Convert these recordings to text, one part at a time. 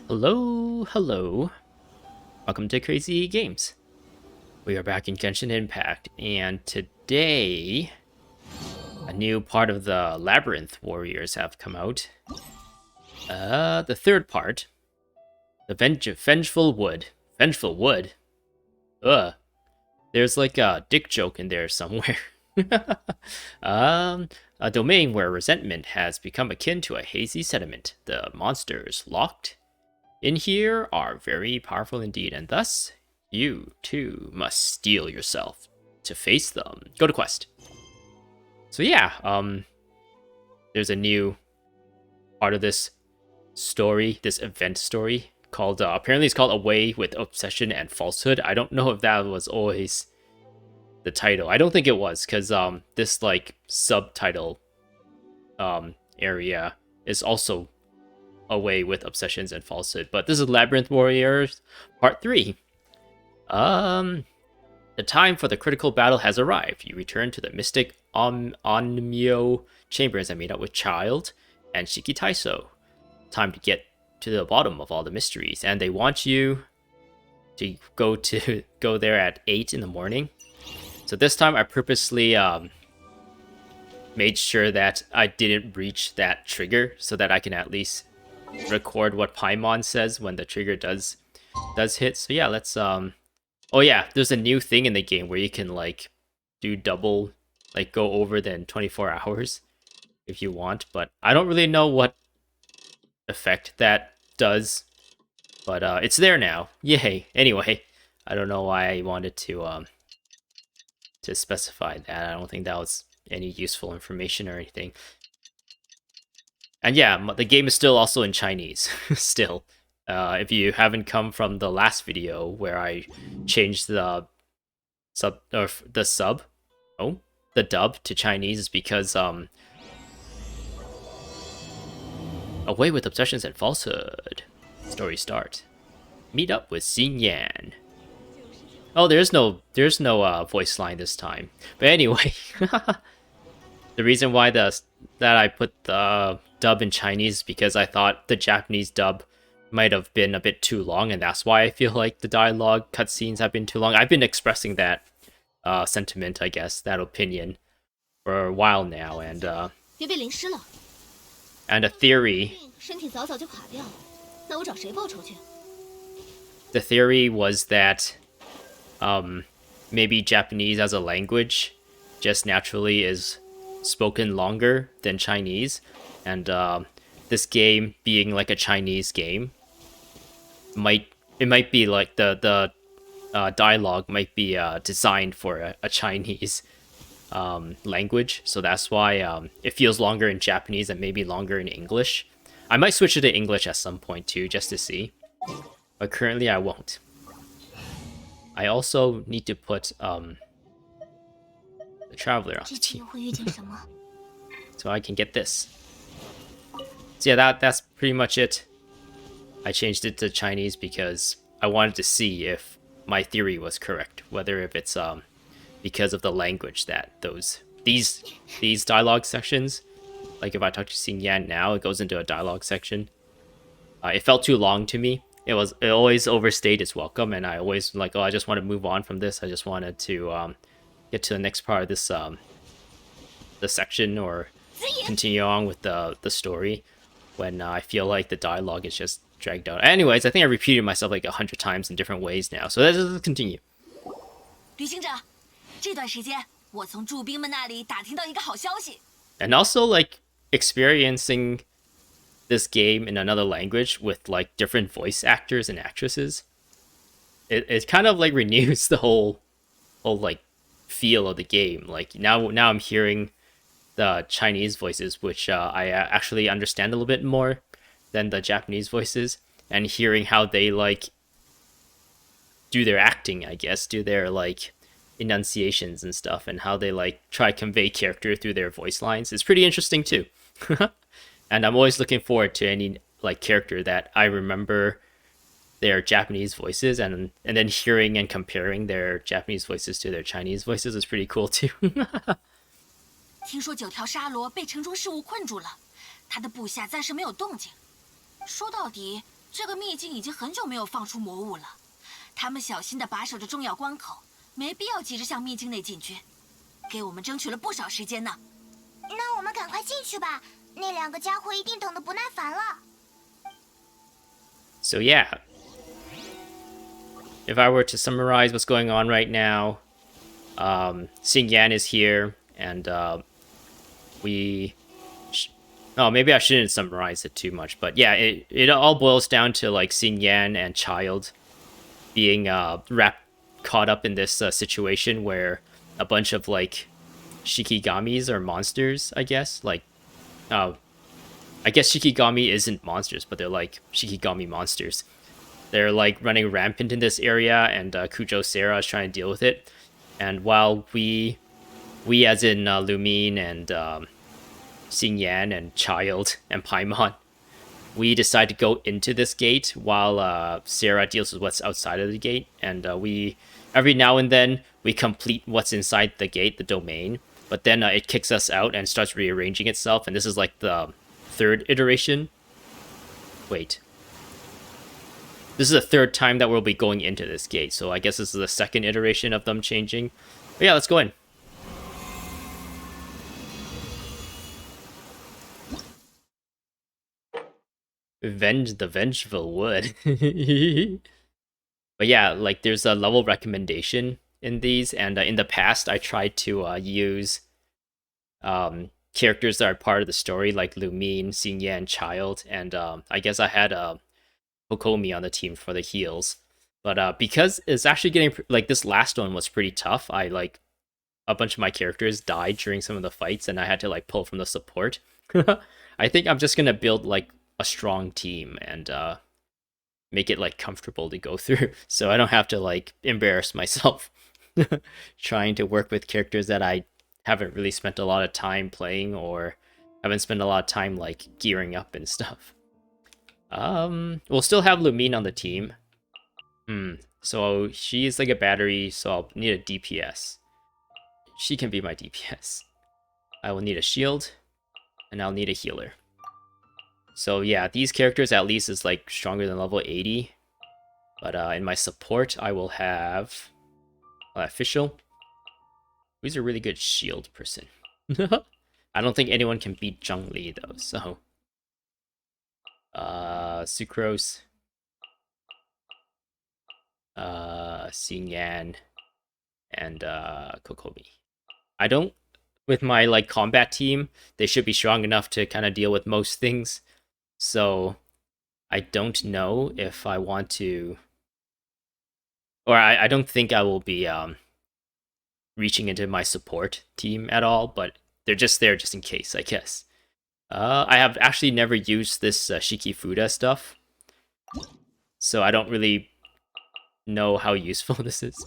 Hello, hello. Welcome to Crazy Games. We are back in Genshin Impact, and today a new part of the Labyrinth Warriors have come out. The third part, the Vengeful Wood. Vengeful Wood? Ugh. There's like a dick joke in there somewhere. A domain where resentment has become akin to a hazy sediment. The monsters locked in here are very powerful indeed, and thus you too must steel yourself to face them. Go to quest. So yeah, there's a new part of this story, this event story called apparently it's called Away with Obsession and Falsehood. I don't know if that was always the title. I don't think it was, because this like subtitle area is also Away with Obsessions and Falsehood. But this is Labyrinth Warriors Part 3. The time for the critical battle has arrived. You return to the mystic Onmyou Chambers and meet up with Child and Shiki Taishou. Time to get to the bottom of all the mysteries, and they want you to go there at 8 in the morning. So this time I purposely made sure that I didn't reach that trigger so that I can at least record what Paimon says when the trigger does hit. So yeah, let's oh yeah, there's a new thing in the game where you can like do double, like go over than 24 hours if you want, but I don't really know what effect that does, but it's there now. Yay. Anyway, I don't know why I wanted to specify that. I don't think that was any useful information or anything. And yeah, the game is still also in Chinese, still. If you haven't come from the last video where I changed the dub to Chinese, is because Away with Obsessions and Falsehood. Story start. Meet up with Xinyan. Oh, there's no voice line this time. But anyway, the reason why that I put the dub in Chinese is because I thought the Japanese dub might have been a bit too long, and that's why I feel like the dialogue cutscenes have been too long. I've been expressing that sentiment, I guess, that opinion, for a while now, and a theory. The theory was that maybe Japanese as a language just naturally is spoken longer than Chinese, and this game being like a Chinese game might be like the dialogue might be designed for a Chinese language, so that's why it feels longer in Japanese and maybe longer in English. I might switch it to English at some point too, just to see, but currently I won't. I also need to put the Traveler on the team so I can get this. So yeah, that's pretty much it. I changed it to Chinese because I wanted to see if my theory was correct, whether if it's because of the language that these dialogue sections, like if I talk to Xinyan now, it goes into a dialogue section. It felt too long to me. It always overstayed its welcome, and I always like, oh, I just want to move on from this. I just wanted to get to the next part of this the section, or continue on with the story when I feel like the dialogue is just dragged out. Anyways, I think I repeated myself like 100 times in different ways now, so let's continue. 旅行者，这段时间我从驻兵们那里打听到一个好消息。And also like experiencing this game in another language with like different voice actors and actresses, it kind of like renews the whole like feel of the game. Like now I'm hearing the Chinese voices, which I actually understand a little bit more than the Japanese voices, and hearing how they like do their acting, I guess, do their like enunciations and stuff, and how they like try to convey character through their voice lines. It's pretty interesting too. And I'm always looking forward to any like character that I remember their Japanese voices, and then hearing and comparing their Japanese voices to their Chinese voices is pretty cool too. 听说9条沙罗被城中事务困住了，他的部下暂时没有动静。说到底，这个秘境已经很久没有放出魔物了，他们小心地把守着重要关口，没必要急着向秘境内进军，给我们争取了不少时间呢。那我们赶快进去吧，那2个家伙一定等得不耐烦了。So yeah, if I were to summarize what's going on right now, Xinyan is here, and oh, maybe I shouldn't summarize it too much, but yeah, it all boils down to like Xinyan and Child being caught up in this situation where a bunch of like Shikigamis are monsters, I guess. Like, I guess Shikigami isn't monsters, but they're like Shikigami monsters. They're like running rampant in this area, and Kujo Sarah is trying to deal with it. And while we as in Lumine and Xinyan and Child and Paimon, we decide to go into this gate while Sarah deals with what's outside of the gate. And we, every now and then, we complete what's inside the gate, the domain. But then it kicks us out and starts rearranging itself. And this is like the 3rd iteration. Wait. This is the 3rd time that we'll be going into this gate. So I guess this is the 2nd iteration of them changing. But yeah, let's go in. Venge the Vengeful Wood. But yeah, like there's a level recommendation in these, and in the past I tried to use characters that are part of the story, like Lumine, Xinyan, Child, and I guess I had Kokomi on the team for the heals. But because it's actually getting, like, this last one was pretty tough, I, like, a bunch of my characters died during some of the fights, and I had to, like, pull from the support. I think I'm just gonna build, like, a strong team and make it, like, comfortable to go through, so I don't have to, like, embarrass myself trying to work with characters that I haven't really spent a lot of time playing, or haven't spent a lot of time, like, gearing up and stuff. We'll still have Lumine on the team. So she's like a battery, so I'll need a DPS. She can be my DPS. I will need a shield, and I'll need a healer. So yeah, these characters at least is like stronger than level 80. But in my support, I will have Official. Who's a really good shield person. I don't think anyone can beat Zhongli though, so... Sucrose, Xinyan, and Kokomi. I don't, with my like combat team, they should be strong enough to kind of deal with most things. So I don't know if I want to, or I don't think I will be reaching into my support team at all, but they're just there just in case, I guess. I have actually never used this Shiki Fuda stuff, so I don't really know how useful this is.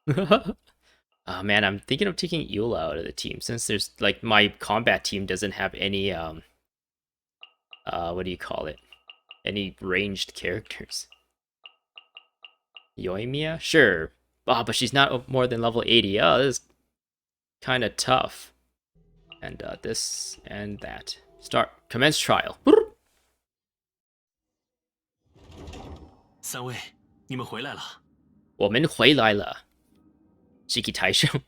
Oh man, I'm thinking of taking Eula out of the team, since there's, like, my combat team doesn't have any, what do you call it? Any ranged characters. Yoimiya? Sure. Oh, but she's not more than level 80. Oh, this is kind of tough. And this and that. Start. Commence trial. 三位，你们回来了。我们回来了。Shiki Taishou。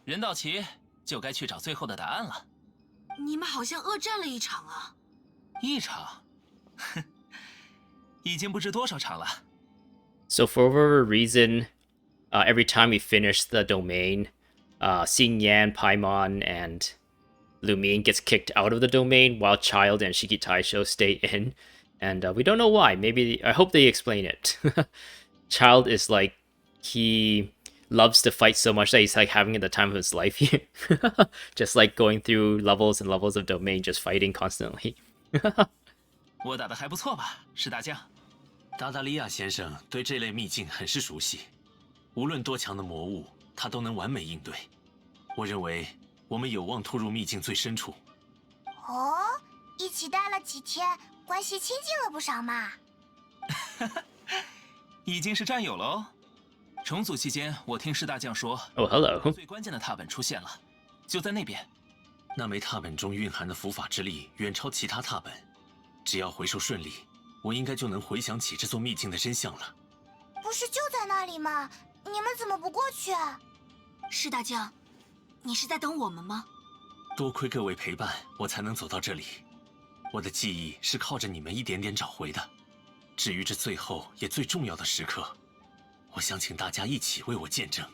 人到齐，就该去找最后的答案了。你们好像恶战了一场啊！一场？哼，已经不知多少场了。So for whatever reason, every time we finish the domain, Xinyan, Paimon, and Lumine gets kicked out of the domain, while Child and Shiki Taishou stay in, and we don't know why. Maybe, I hope they explain it. Child is like, he loves to fight so much that he's like having the time of his life here. Just like going through levels and levels of domain, just fighting constantly. 我打得还不错吧，石大将。达达利亚先生对这类秘境很是熟悉，无论多强的魔物，他都能完美应对。我认为我们有望突入秘境最深处。哦，一起待了几天，关系亲近了不少嘛。已经是战友了哦。重组期间，我听石大将说， Oh, hello. 最关键的踏本出现了，就在那边。那枚踏本中蕴含的符法之力远超其他踏本，只要回收顺利，我应该就能回想起这座秘境的真相了。不是就在那里吗？你们怎么不过去啊？是大将，你是在等我们吗？多亏各位陪伴，我才能走到这里。我的记忆是靠着你们一点点找回的。至于这最后也最重要的时刻，我想请大家一起为我见证。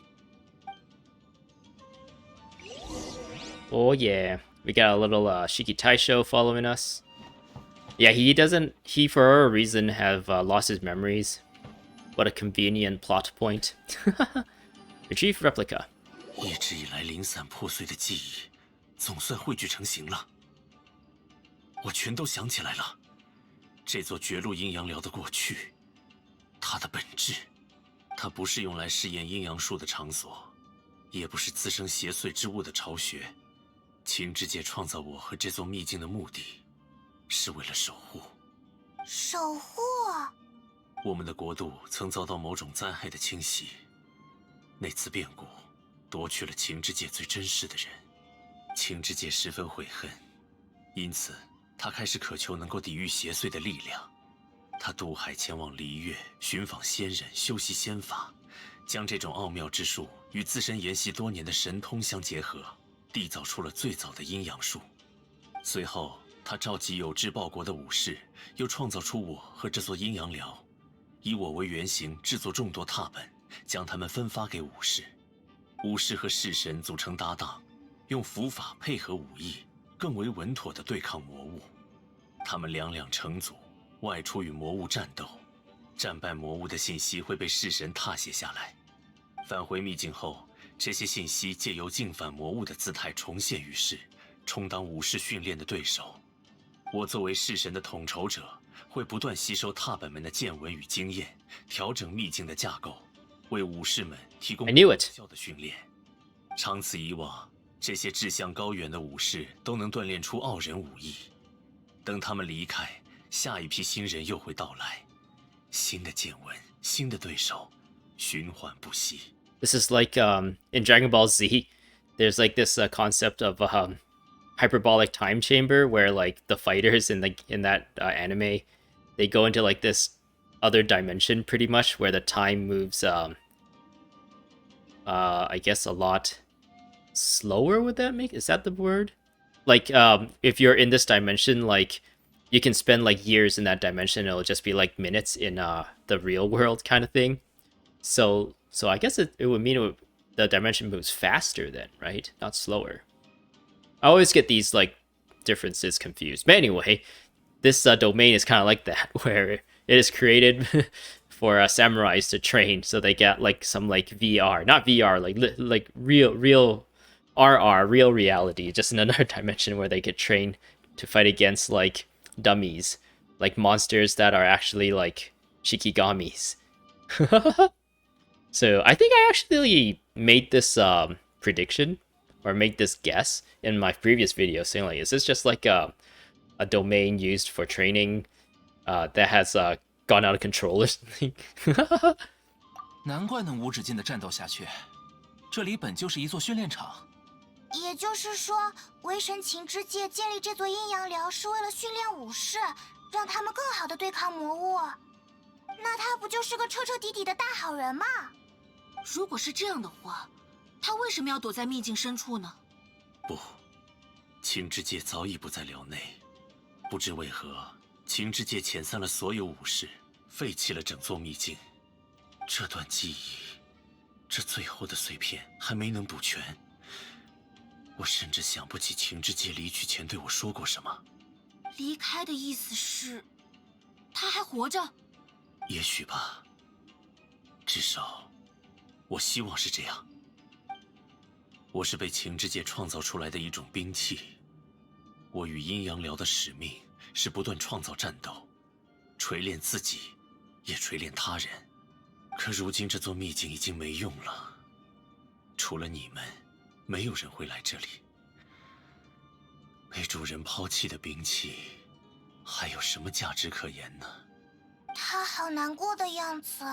Oh yeah, we got a little Shiki Taishou following us. Yeah, he for a reason have lost his memories. What a convenient plot point. Retrieve replica. 一直以来零散破碎的记忆，总算汇聚成型了。我全都想起来了。这座绝路阴阳寮的过去，它的本质，它不是用来试验阴阳术的场所，也不是滋生邪祟之物的巢穴。情之界创造我和这座秘境的目的，是为了守护。守护？我们的国度曾遭到某种灾害的侵袭，那次变故夺去了情之界最珍视的人，情之界十分悔恨，因此他开始渴求能够抵御邪祟的力量。他渡海前往离月，寻访仙人，修习仙法，将这种奥妙之术与自身研习多年的神通相结合，缔造出了最早的阴阳术。随后，他召集有志报国的武士，又创造出我和这座阴阳寮，以我为原型制作众多拓本，将它们分发给武士。武士和式神组成搭档，用符法配合武艺，更为稳妥地对抗魔物。他们两两成组，外出与魔物战斗。战败魔物的信息会被式神踏写下来。返回秘境后，这些信息借由进反魔物的姿态重现于世，充当武士训练的对手。我作为式神的统筹者，会不断吸收踏本们的见闻与经验，调整秘境的架构，为武士们提供有效的训练。长此以往，这些志向高远的武士都能锻炼出傲人武艺。等他们离开，下一批新人又会到来，新的见闻，新的对手，循环不息。This is like in Dragon Ball Z, there's like this concept of hyperbolic time chamber where like the fighters in that anime, they go into like this other dimension pretty much where the time moves I guess a lot slower. Would that make, is that the word? Like if you're in this dimension, like you can spend like years in that dimension, it'll just be like minutes in the real world kind of thing. So I guess it would mean the dimension moves faster then, right? Not slower. I always get these like differences confused. But anyway, this domain is kind of like that, where it is created for samurais to train, so they get like some like VR, not VR, like real RR, real reality, just in another dimension where they get trained to fight against like dummies, like monsters that are actually like shikigamis. So I think I actually made this prediction or made this guess in my previous video, saying like, is this just like a domain used for training that has gone out of control or something? 难怪能无止境的战斗下去，这里本就是一座训练场。也就是说，为神情之界建立这座阴阳寮是为了训练武士，让他们更好的对抗魔物。那他不就是个彻彻底底的大好人吗？如果是这样的话，他为什么要躲在秘境深处呢？不，情之界早已不在寮内。不知为何，情之界遣散了所有武士，废弃了整座秘境。这段记忆，这最后的碎片还没能补全。我甚至想不起情之界离去前对我说过什么。离开的意思是，他还活着？也许吧，至少，我希望是这样。我是被情之界创造出来的一种兵器。我与阴阳寮的使命是不断创造战斗，锤炼自己，也锤炼他人。可如今这座秘境已经没用了，除了你们，没有人会来这里。被主人抛弃的兵器，还有什么价值可言呢？他好难过的样子。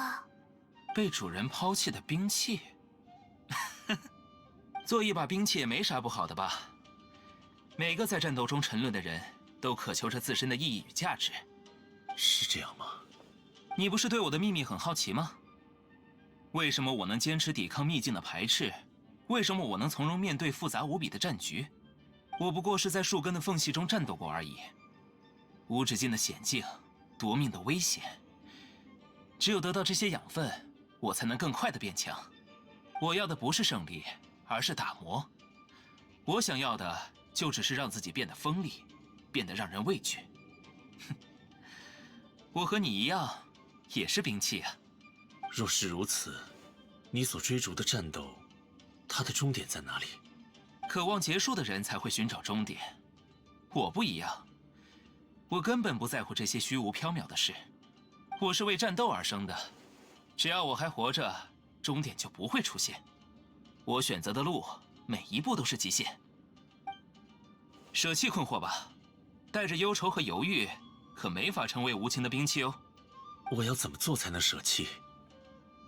被主人抛弃的兵器，做一把兵器也没啥不好的吧？每个在战斗中沉沦的人，都渴求着自身的意义与价值。是这样吗？你不是对我的秘密很好奇吗？为什么我能坚持抵抗秘境的排斥？为什么我能从容面对复杂无比的战局？我不过是在树根的缝隙中战斗过而已。无止境的险境，夺命的危险，只有得到这些养分，我才能更快的变强。我要的不是胜利，而是打磨。我想要的就只是让自己变得锋利，变得让人畏惧。哼，我和你一样，也是兵器啊。若是如此，你所追逐的战斗，它的终点在哪里？渴望结束的人才会寻找终点，我不一样，我根本不在乎这些虚无缥缈的事。我是为战斗而生的，只要我还活着，终点就不会出现。我选择的路，每一步都是极限。舍弃困惑吧，带着忧愁和犹豫，可没法成为无情的兵器哦。我要怎么做才能舍弃？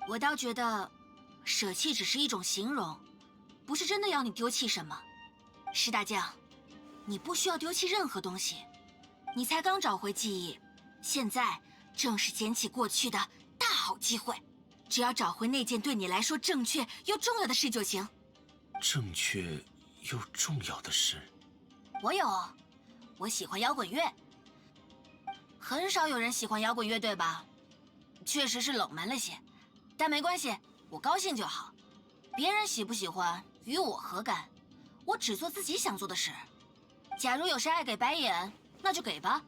我倒觉得，舍弃只是一种形容，不是真的要你丢弃什么。石大将，你不需要丢弃任何东西，你才刚找回记忆，现在正是捡起过去的大好机会。只要找回那件对你来说正确又重要的事就行。正确又重要的事？我有，我喜欢摇滚乐。很少有人喜欢摇滚乐，对吧？确实是冷门了些，但没关系，我高兴就好。别人喜不喜欢与我何干？我只做自己想做的事。假如有谁爱给白眼，那就给吧。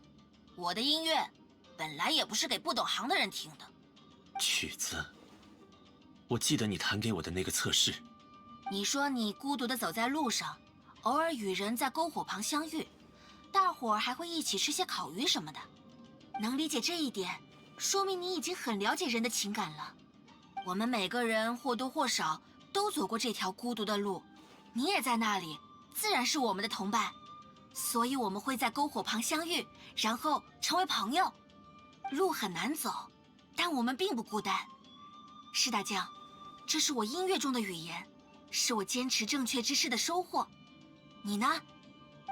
我的音乐本来也不是给不懂行的人听的。曲子，我记得你弹给我的那个测试。你说你孤独地走在路上，偶尔与人在篝火旁相遇，大伙儿还会一起吃些烤鱼什么的。能理解这一点，说明你已经很了解人的情感了。我们每个人或多或少都走过这条孤独的路，你也在那里，自然是我们的同伴。所以我们会在篝火旁相遇，然后成为朋友。路很难走，但我们并不孤单。石大将，这是我音乐中的语言，是我坚持正确之事的收获。你呢？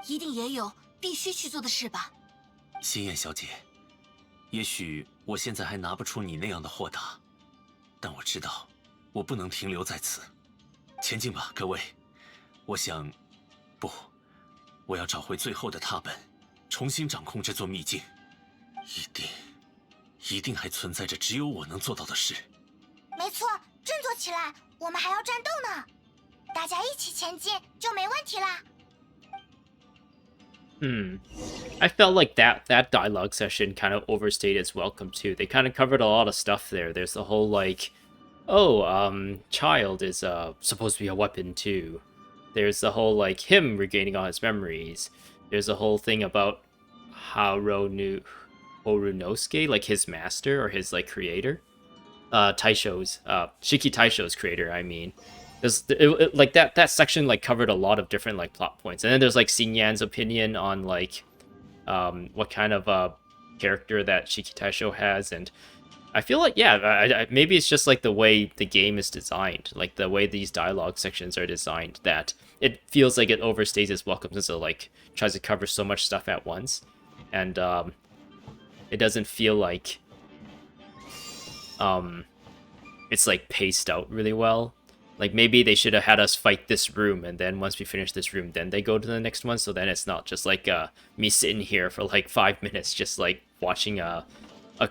一定也有必须去做的事吧？心燕小姐，也许我现在还拿不出你那样的豁达，但我知道，我不能停留在此。前进吧，各位！我想，不，我要找回最后的踏本，重新掌控这座秘境。一定还存在着只有我能做到的事。没错，振作起来，我们还要战斗呢。大家一起前进就没问题啦。I felt like that dialogue session kind of overstayed its welcome too. They kind of covered a lot of stuff there. There's the whole like, child is supposed to be a weapon too. There's the whole like him regaining all his memories. There's a whole thing about Harunosuke, like his master or his like creator. Taishou's Shiki Taishou's creator, I mean. Like that section like covered a lot of different like plot points, and then there's like Xinyan's opinion on like what kind of character that Shiki Taishou has, and I feel like maybe it's just like the way the game is designed, like the way these dialogue sections are designed, that it feels like it overstays its welcome since it like tries to cover so much stuff at once, and it doesn't feel like it's like paced out really well. Like maybe they should have had us fight this room, and then once we finish this room, then they go to the next one. So then it's not just like me sitting here for like 5 minutes, just like watching a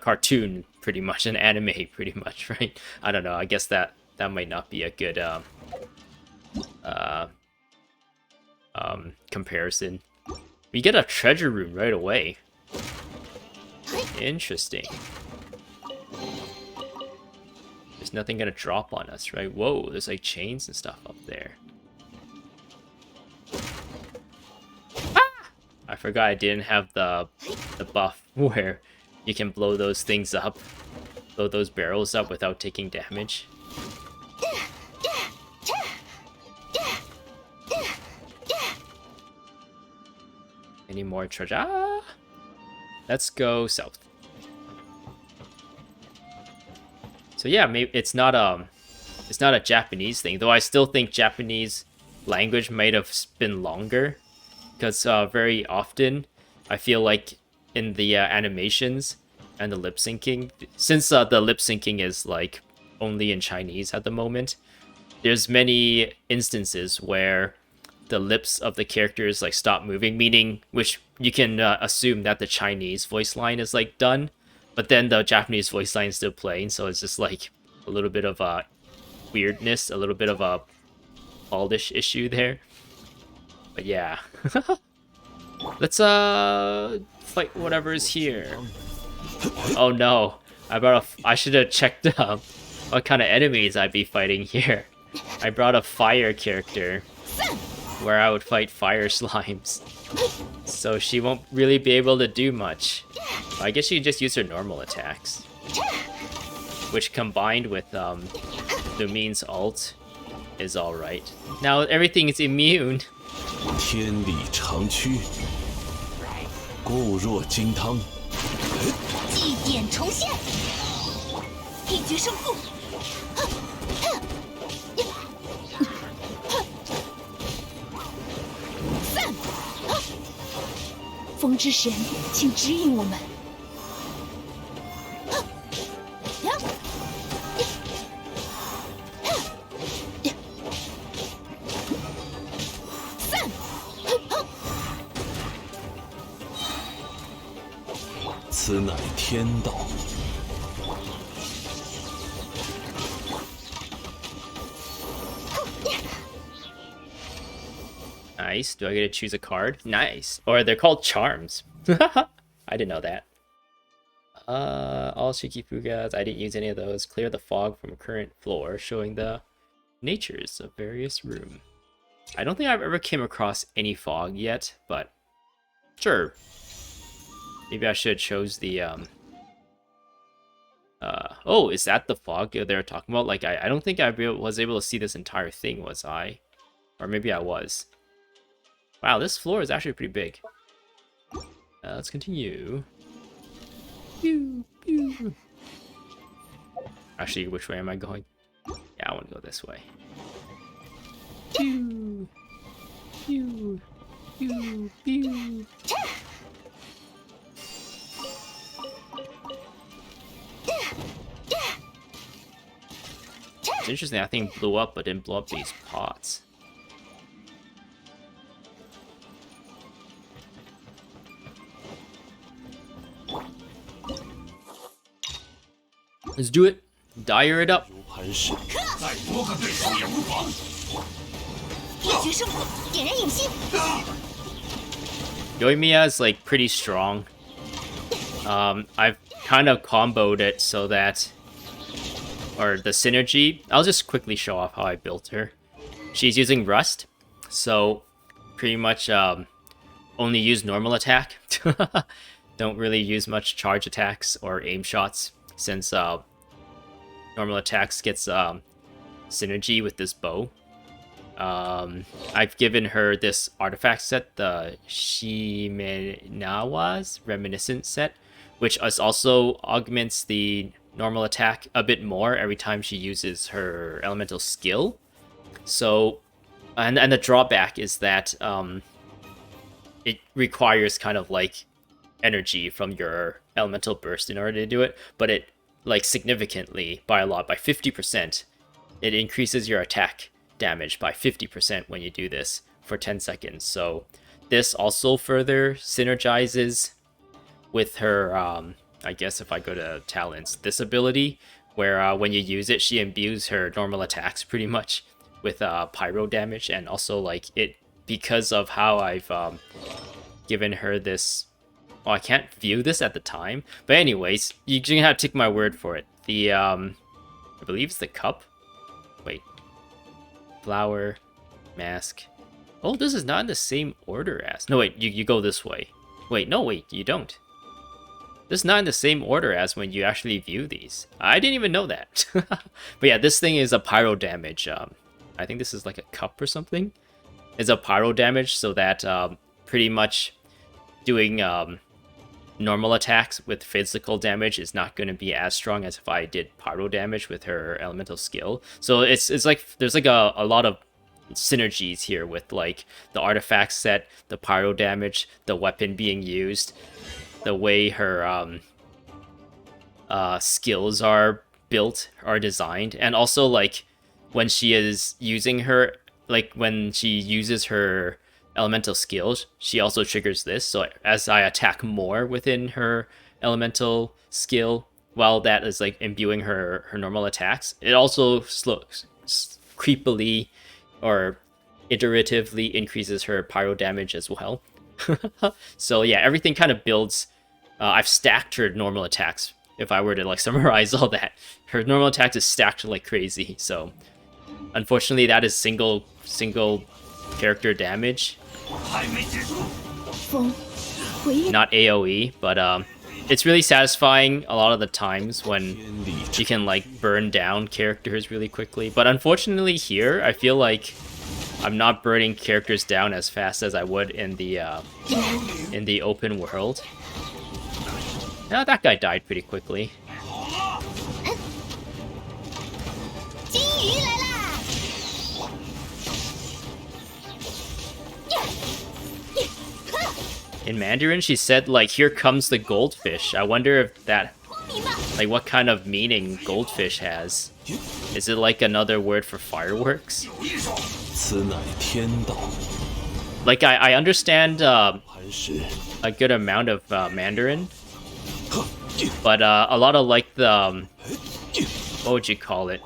cartoon, pretty much, an anime, pretty much, right? I don't know. I guess that might not be a good comparison. We get a treasure room right away. Interesting. There's nothing gonna drop on us, right? Whoa, there's like chains and stuff up there. Ah! I forgot I didn't have the buff where you can blow those things up, blow those barrels up without taking damage. Any more treasure? Ah! Let's go south. So yeah, maybe it's not a Japanese thing, though I still think Japanese language might have been longer, because very often I feel like in the animations and the lip syncing, since the lip syncing is like only in Chinese at the moment, there's many instances where the lips of the characters like stop moving, meaning which you can assume that the Chinese voice line is like done, but then the Japanese voice line is still playing, so it's just like a little bit of a weirdness, a little bit of a baldish issue there. But yeah. Let's fight whatever is here. Oh no. I should have checked what kind of enemies I'd be fighting here. I brought a fire character where I would fight fire slimes. So she won't really be able to do much. I guess she can just use her normal attacks. Which combined with Lumine's ult is alright. Now everything is immune. 天理长驱，固若金汤。祭典重现，一决胜负。散！风之神，请指引我们。此乃天道。Nice. Do I get to choose a card? Nice. Or they're called charms. I didn't know that. All Shiki Fugas. I didn't use any of those. Clear the fog from current floor, showing the natures of various room. I don't think I've ever came across any fog yet, but sure. Maybe I should have chose the oh, is that the fog they were talking about? Like, I don't think I was able to see this entire thing, was I? Or maybe I was. Wow, this floor is actually pretty big. Let's continue. Pew, pew. Actually, which way am I going? Yeah, I want to go this way. Pew, pew, pew, pew. It's interesting, that thing blew up but didn't blow up these pots. Let's do it. Dire it up. Yoimiya is like pretty strong. I've kind of comboed it so that, or the synergy. I'll just quickly show off how I built her. She's using Rust, so pretty much only use normal attack. Don't really use much charge attacks or aim shots, since normal attacks gets synergy with this bow. I've given her this artifact set, the Shimenawa's Reminiscent set, which also augments the normal attack a bit more every time she uses her elemental skill. So, and the drawback is that it requires kind of like energy from your elemental burst in order to do it, but it like significantly, by a lot, by 50%, it increases your attack damage by 50% when you do this for 10 seconds. So this also further synergizes with her, I guess if I go to talents, this ability, where when you use it, she imbues her normal attacks pretty much with pyro damage, and also like it, because of how I've given her this. Well, I can't view this at the time, but anyways, you're gonna have to take my word for it. The I believe it's the cup. Wait, flower, mask. Oh, this is not in the same order as. No, wait, you go this way. Wait, no, wait, you don't. This is not in the same order as when you actually view these. I didn't even know that. But yeah, this thing is a pyro damage. I think this is like a cup or something. It's a pyro damage, so that pretty much doing normal attacks with physical damage is not going to be as strong as if I did pyro damage with her elemental skill. So it's like there's like a lot of synergies here with like the artifact set, the pyro damage, the weapon being used, the way her skills are built, are designed, and also like when she is using her, like when she uses her elemental skills, she also triggers this. So as I attack more within her elemental skill, while that is like imbuing her normal attacks, it also creepily or iteratively increases her pyro damage as well. So yeah, everything kind of builds. I've stacked her normal attacks. If I were to like summarize all that, her normal attacks is stacked like crazy. So unfortunately, that is single character damage, not AoE. But it's really satisfying a lot of the times when you can like burn down characters really quickly. But unfortunately here, I feel like I'm not burning characters down as fast as I would in the open world. Now that guy died pretty quickly. In Mandarin, she said, like, here comes the goldfish. I wonder if that, like, what kind of meaning goldfish has. Is it like another word for fireworks? Like, I understand a good amount of Mandarin, but a lot of, like, the, what would you call it?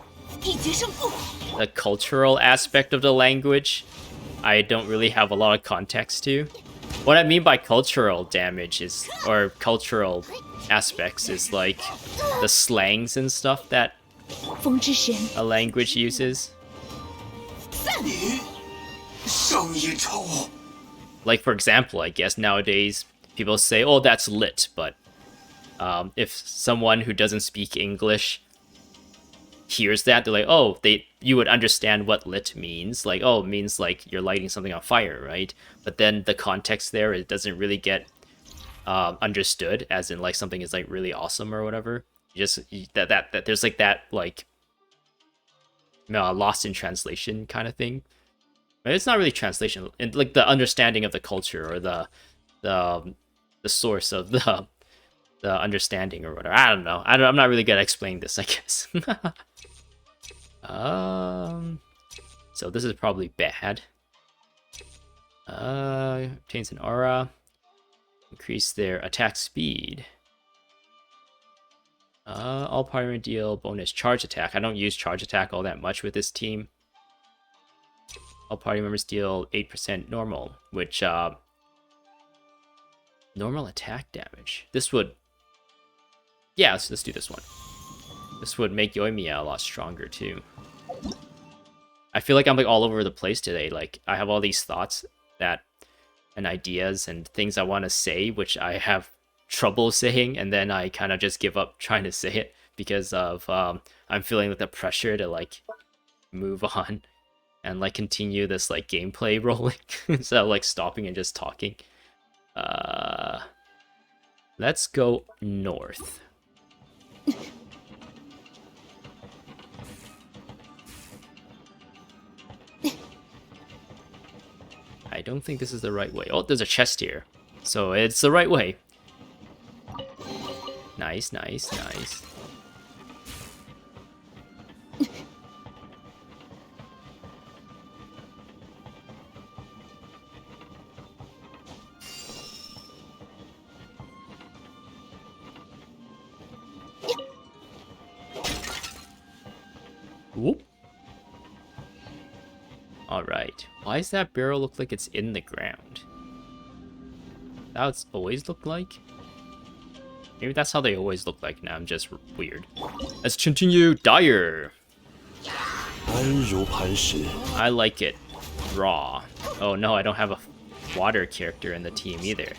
The cultural aspect of the language, I don't really have a lot of context to. What I mean by cultural damage is, or cultural aspects, is like the slangs and stuff that a language uses. Like, for example, I guess nowadays people say, oh, that's lit, but if someone who doesn't speak English hears that, they're like, oh, you would understand what lit means. Like, oh, it means like you're lighting something on fire, right? But then the context there, it doesn't really get understood, as in like something is like really awesome or whatever. That there's like that like lost in translation kind of thing. But it's not really translation, and like the understanding of the culture or the source of the understanding or whatever. I don't know. I'm not really good at explaining this, I guess. So this is probably bad. Obtains an aura. Increase their attack speed. All party deal bonus charge attack. I don't use charge attack all that much with this team. All party members deal 8% normal, which normal attack damage. This would, yeah, let's do this one. This would make Yoimiya a lot stronger too. I feel like I'm like all over the place today. Like I have all these thoughts and ideas and things I want to say, which I have trouble saying, and then I kind of just give up trying to say it because of I'm feeling like the pressure to like move on and like continue this like gameplay rolling instead of like stopping and just talking. Let's go north. I don't think this is the right way. Oh, there's a chest here. So it's the right way. Nice, nice, nice. Whoop. Alright. Why does that barrel look like it's in the ground? That's always looked like? Maybe that's how they always look like now. I'm just weird. Let's continue. Dire. I like it raw. Oh no, I don't have a water character in the team either.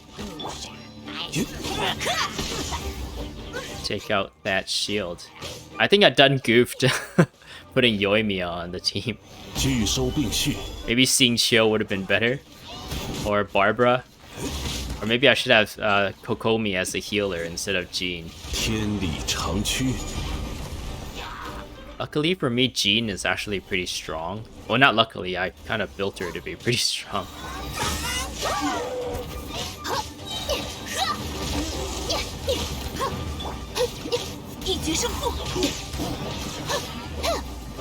Take out that shield. I think I done goofed putting Yoimiya on the team. Maybe Xingqiu would have been better. Or Barbara. Or maybe I should have Kokomi as the healer instead of Jean. Luckily for me, Jean is actually pretty strong. Well, not luckily, I kind of built her to be pretty strong.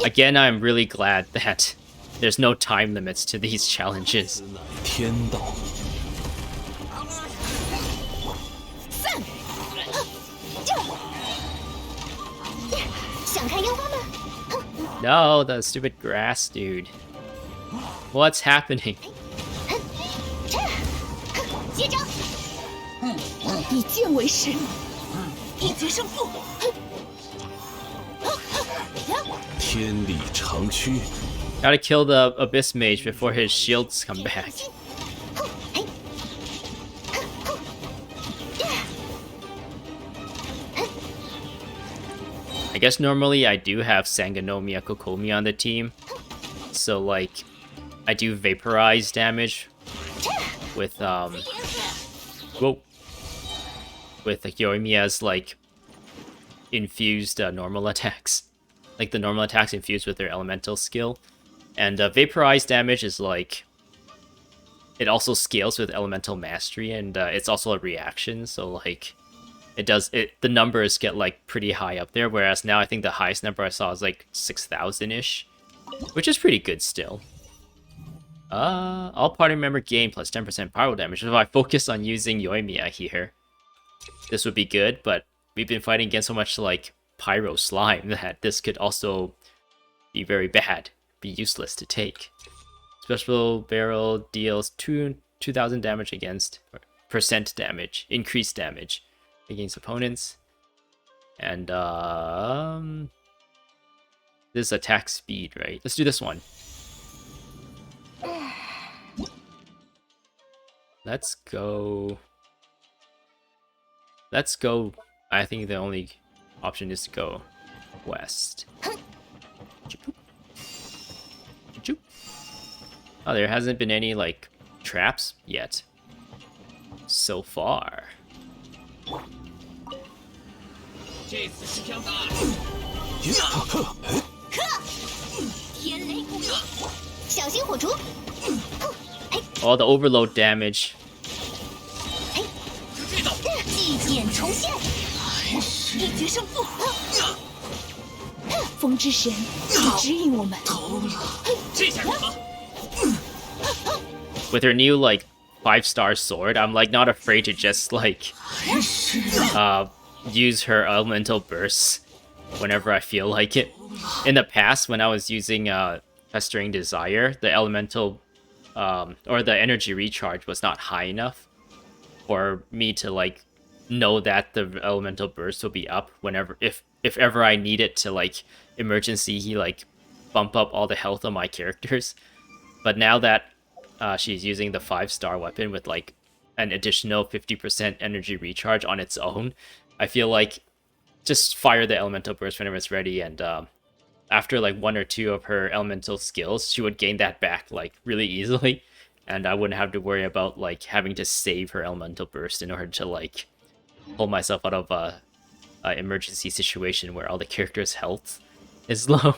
Again, I'm really glad that there's no time limits to these challenges. 天道， 想看烟花吗？ No, the stupid grass dude. What's happening? 接招！以剑为食，一决胜负。 天理长驱， Gotta kill the Abyss Mage before his shields come back. I guess normally I do have Sangonomiya Kokomi on the team. So, like, I do vaporize damage with, whoa. With Yoimiya's, like, infused normal attacks. Like, the normal attacks infused with their elemental skill. And vaporize damage is, like, it also scales with elemental mastery, and it's also a reaction, so, like, the numbers get, like, pretty high up there, whereas now I think the highest number I saw is, like, 6,000-ish, which is pretty good still. All party member gain plus 10% pyro damage. If I focus on using Yoimiya here, this would be good, but we've been fighting against so much, like, pyro slime that this could also be very bad, be useless to take. Special barrel deals 2,000 damage against, percent damage, increased damage against opponents. And this attack speed, right? Let's do this one. Let's go. I think the only option is to go west. Oh, there hasn't been any, like, traps yet. So far. 天雷鼓动，小心火烛。 All the overload damage. 祭剑重现，一决胜负。风之神，你指引我们。 With her new, like, 5-star sword, I'm, like, not afraid to just, like, use her elemental bursts whenever I feel like it. In the past, when I was using Festering Desire, the elemental, or the energy recharge was not high enough for me to, like, know that the elemental burst will be up whenever, if ever I need it to, like, emergency, like, bump up all the health of my characters. But now that she's using the 5-star weapon with, like, an additional 50% energy recharge on its own, I feel like just fire the elemental burst whenever it's ready, and after, like, 1 or 2 of her elemental skills, she would gain that back, like, really easily, and I wouldn't have to worry about, like, having to save her elemental burst in order to, like, pull myself out of a emergency situation where all the characters' health is low.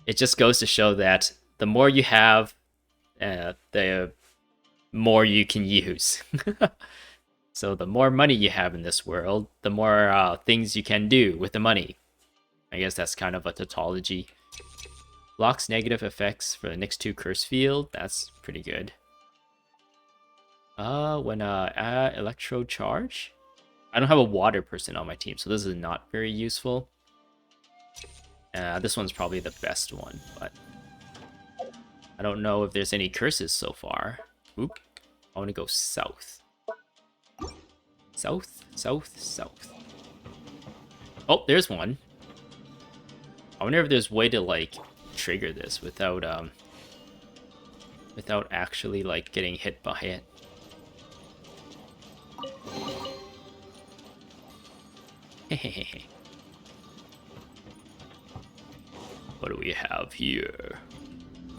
It just goes to show that the more you have, the more you can use. So the more money you have in this world, the more things you can do with the money. I guess that's kind of a tautology. Blocks negative effects for the next 2 curse field. That's pretty good. When electro charge? I don't have a water person on my team, so this is not very useful. This one's probably the best one, but I don't know if there's any curses so far. Oop. I want to go south. South, south, south. Oh, there's one. I wonder if there's a way to, like, trigger this without actually, like, getting hit by it. Hehehe. What do we have here?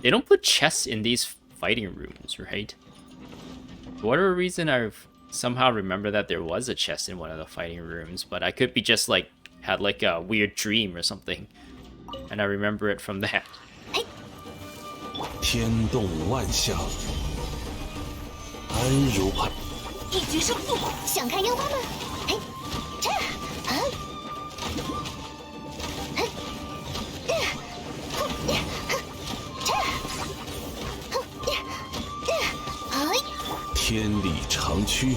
They don't put chests in these fighting rooms, right? For whatever reason, I've somehow remember that there was a chest in one of the fighting rooms, but I could be just, like, had like a weird dream or something, and I remember it from that. 天动万象，安如磐。一决胜负，想看妖花吗？嘿，这，天理长驱，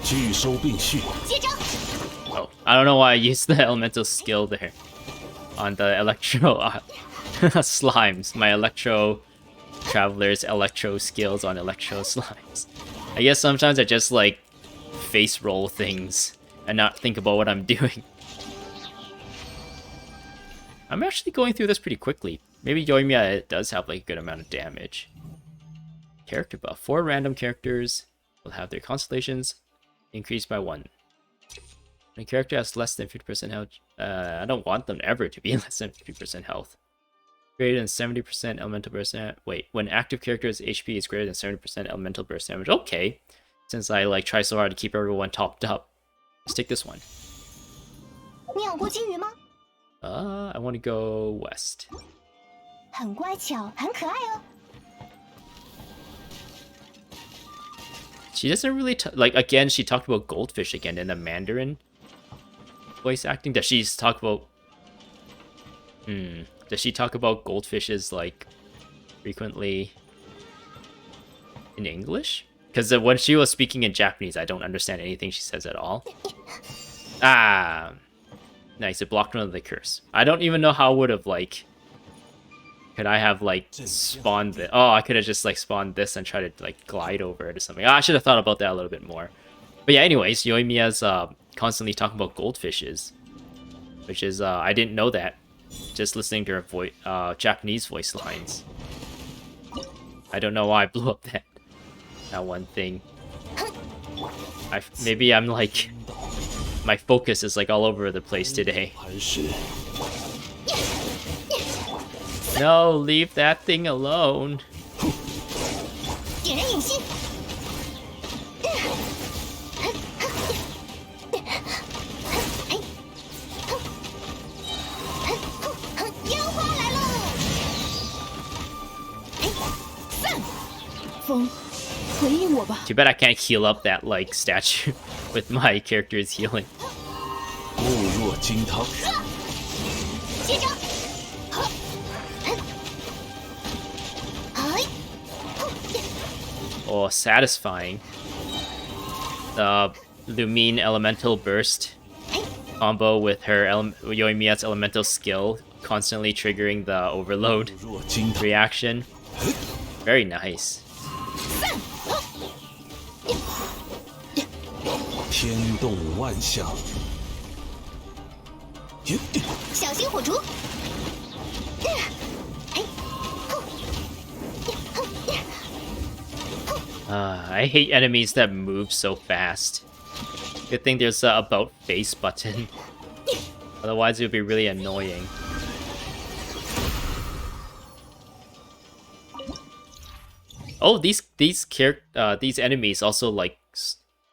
聚收并蓄。接招！ Oh, I don't know why I used the elemental skill there on the electro slimes. My electro traveler's electro skills on electro slimes. I guess sometimes I just like face roll things and not think about what I'm doing. I'm actually going through this pretty quickly. Maybe Yoimiya does have like a good amount of damage. Character buff. 4 random characters will have their constellations increased by 1. When a character has less than 50% health, I don't want them ever to be less than 50% health. Greater than 70% elemental burst damage. Wait, when active character's HP is greater than 70% elemental burst damage. Okay, since I like try so hard to keep everyone topped up. Let's take this one. 你养过金鱼吗？ I want to go west. 很乖巧，很可爱哦。 She doesn't really like. Again, she talked about goldfish again in the Mandarin voice acting. Does she talk about? Does she talk about goldfishes like frequently in English? Because when she was speaking in Japanese, I don't understand anything she says at all. Ah, nice. It blocked one of the curse. I don't even know how I would have like. Could I have like spawned this? Oh, I could have just like spawned this and tried to like glide over it or something. I should have thought about that a little bit more. But yeah, anyways, Yoimiya's constantly talking about goldfishes, which is I didn't know that. Just listening to her voice, Japanese voice lines. I don't know why I blew up that one thing. Maybe I'm like my focus is like all over the place today. No, leave that thing alone. 点燃引信。妖花来喽！散，风，回应我吧。 Too bad I can't heal up that like statue with my character's healing. 固若金汤。接招！ Oh, satisfying. The Lumine elemental burst combo with her Yoimiya's elemental skill, constantly triggering the overload reaction. Very nice. 天动万象，小心火烛！ I hate enemies that move so fast. Good thing there's a about face button. Otherwise it would be really annoying. Oh, these enemies also like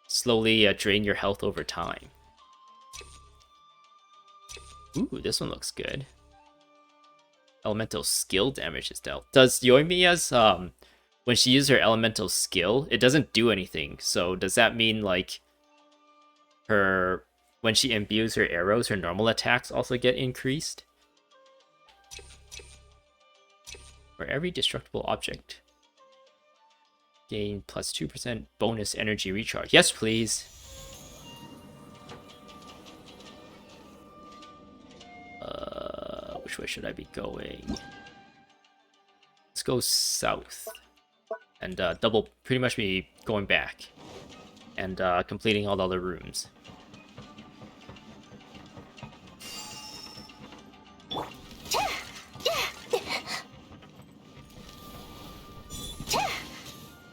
slowly drain your health over time. Ooh, this one looks good. Elemental skill damage is dealt. Does Yoimiya's when she uses her elemental skill, it doesn't do anything. So does that mean like her when she imbues her arrows, her normal attacks also get increased? For every destructible object, gain plus 2% bonus energy recharge. Yes, please. Which way should I be going? Let's go south. And pretty much be going back. And completing all the other rooms.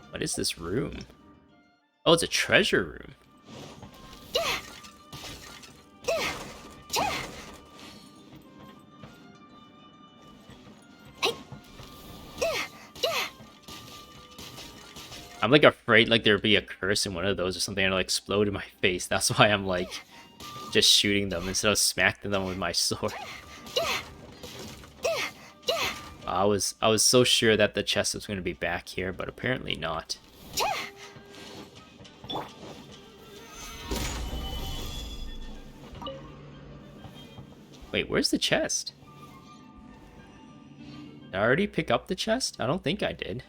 What is this room? Oh, it's a treasure room. I'm like afraid like there'd be a curse in one of those or something and it'll explode in my face. That's why I'm like just shooting them instead of smacking them with my sword. I was so sure that the chest was going to be back here, but apparently not. Wait, where's the chest? Did I already pick up the chest? I don't think I did.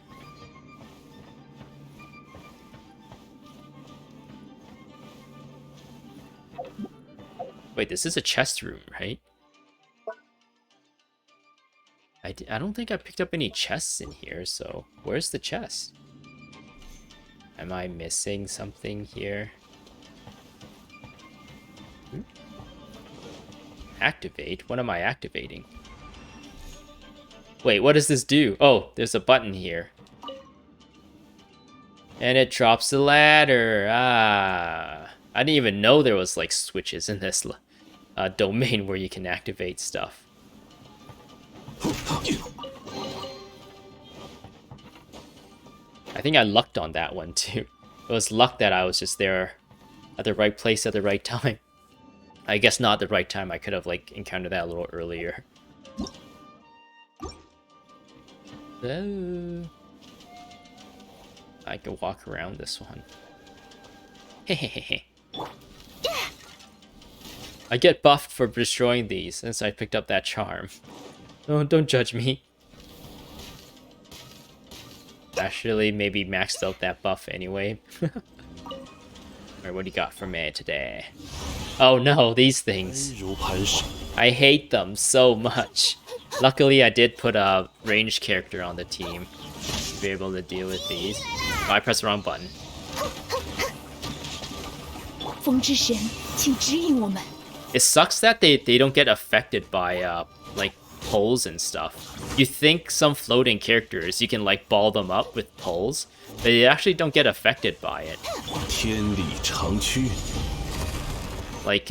Wait, this is a chest room, right? I don't think I picked up any chests in here, so where's the chest? Am I missing something here? Activate? What am I activating? Wait, what does this do? Oh, there's a button here. And it drops the ladder. Ah. I didn't even know there was like switches in this domain where you can activate stuff. I think I lucked on that one too. It was luck that I was just there at the right place at the right time. I guess not the right time. I could have like encountered that a little earlier. So I could walk around this one. Hehehe. I get buffed for destroying these since I picked up that charm. Oh, don't judge me. Actually, maybe maxed out that buff anyway. Alright, what do you got for me today? Oh no, these things. I hate them so much. Luckily, I did put a ranged character on the team to be able to deal with these. Oh, I pressed the wrong button. It sucks that they don't get affected by like poles and stuff. You think some floating characters you can like ball them up with poles, but they actually don't get affected by it. Like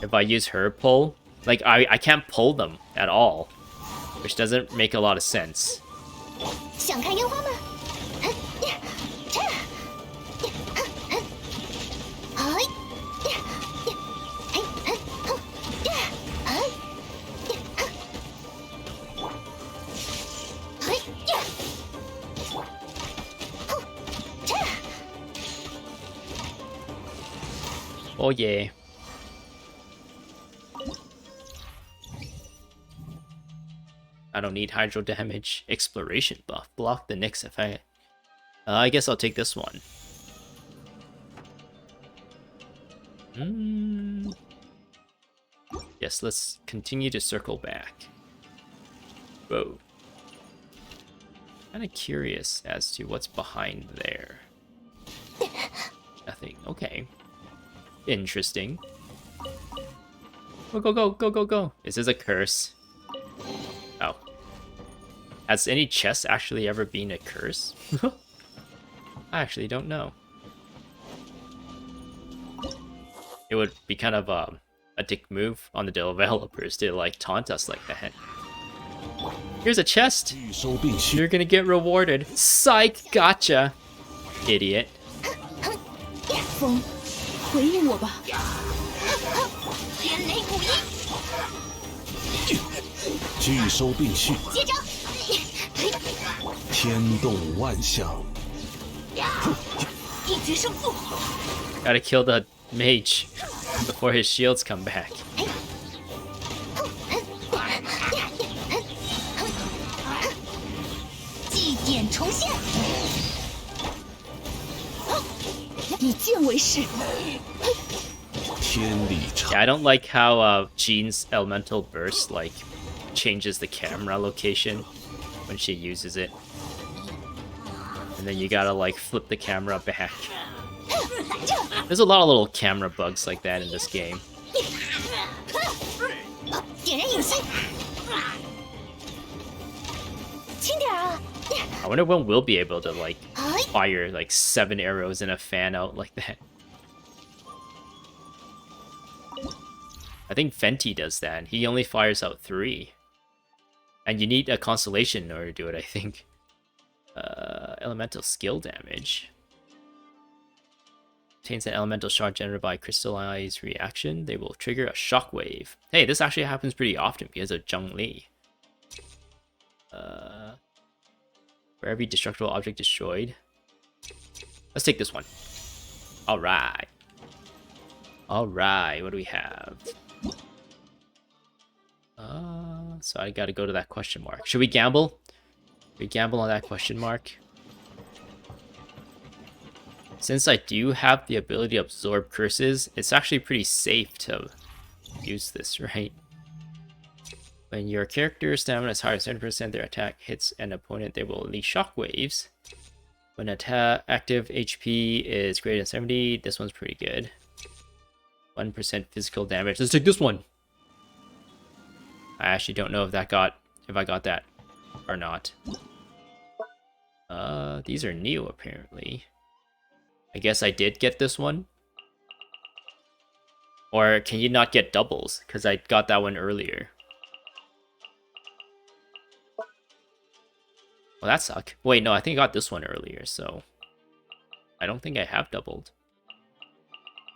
if I use her pole, like I can't pull them at all, which doesn't make a lot of sense. Oh yeah. I don't need hydro damage. Exploration buff. Block the next effect. I guess I'll take this one. Yes, let's continue to circle back. Whoa. Kind of curious as to what's behind there. Nothing. Okay. Interesting. Go, go, go, go, go, go. Is this a curse? Oh. Has any chest actually ever been a curse? I actually don't know. It would be kind of a dick move on the developers to like taunt us like that. Here's a chest! You're gonna get rewarded. Psych! Gotcha! Idiot. 风，回应我吧。天雷鼓音，聚收并蓄，接招！天动万象。一决胜负。 Gotta kill the mage before his shields come back. 祭典重现。以剑为誓。 Yeah, I don't like how Jean's elemental burst like changes the camera location when she uses it. And then you gotta like flip the camera back. There's a lot of little camera bugs like that in this game. 点燃影星。轻点啊！ I wonder when we'll be able to like fire like 7 arrows in a fan out like that. I think Fenty does that. He only fires out 3. And you need a constellation in order to do it, I think. Elemental skill damage. Contains an elemental shard generated by crystallized reaction. They will trigger a shockwave. Hey, this actually happens pretty often because of Zhongli. For every destructible object destroyed. Let's take this one. Alright. Alright, what do we have? So I gotta go to that question mark. Should we gamble? We gamble on that question mark. Since I do have the ability to absorb curses, it's actually pretty safe to use this, right? When your character's stamina is higher than 70%, their attack hits an opponent, they will release shockwaves. When active HP is greater than 70, this one's pretty good. 1% physical damage. Let's take this one. I actually don't know if I got that or not. These are new apparently. I guess I did get this one. Or can you not get doubles? Because I got that one earlier. Well, that sucked. Wait, no, I think I got this one earlier, so... I don't think I have doubled.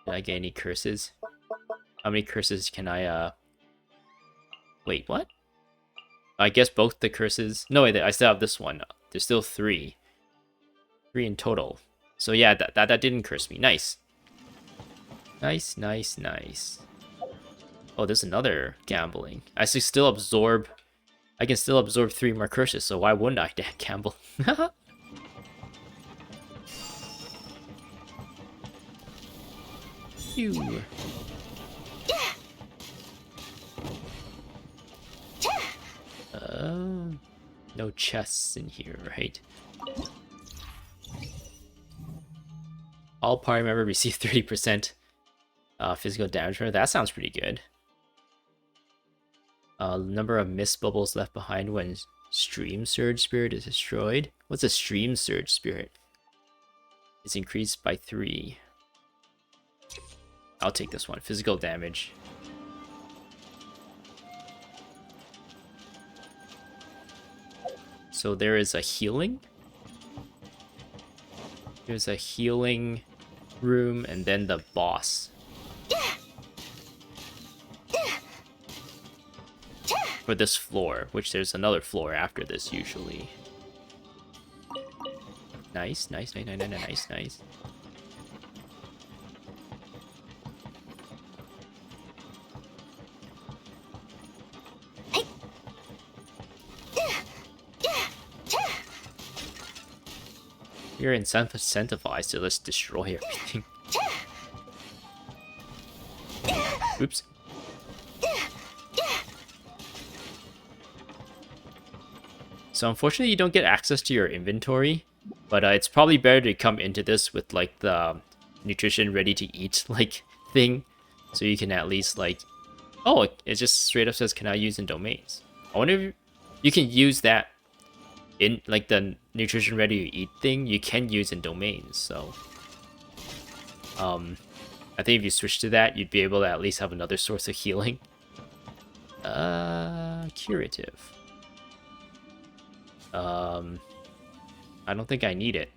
Did I get any curses? How many curses can I, Wait, what? I guess both the curses... No, wait, I still have this one. There's still 3. 3 in total. So yeah, that didn't curse me. Nice. Nice, nice, nice. Oh, there's another gambling. I still absorb... I can still absorb 3 more curses, so why wouldn't I gamble? Phew. No chests in here, right? All party members receive 30% physical damage. That sounds pretty good. Number of mist bubbles left behind when Stream Surge Spirit is destroyed. What's a Stream Surge Spirit? It's increased by 3. I'll take this one. Physical damage. So there is a healing. There's a healing room and then the boss. For this floor, which there's another floor after this usually. Nice, nice, nice, nice, nice, nice, nice. You're incentivized to let's destroy everything. Oops. So unfortunately you don't get access to your inventory, but it's probably better to come into this with like the nutrition ready to eat like thing, so you can at least like, oh, it just straight up says can I use in domains. I wonder if you can use that in like the nutrition ready to eat thing, you can use in domains. So I think if you switch to that, you'd be able to at least have another source of healing. Curative. I don't think I need it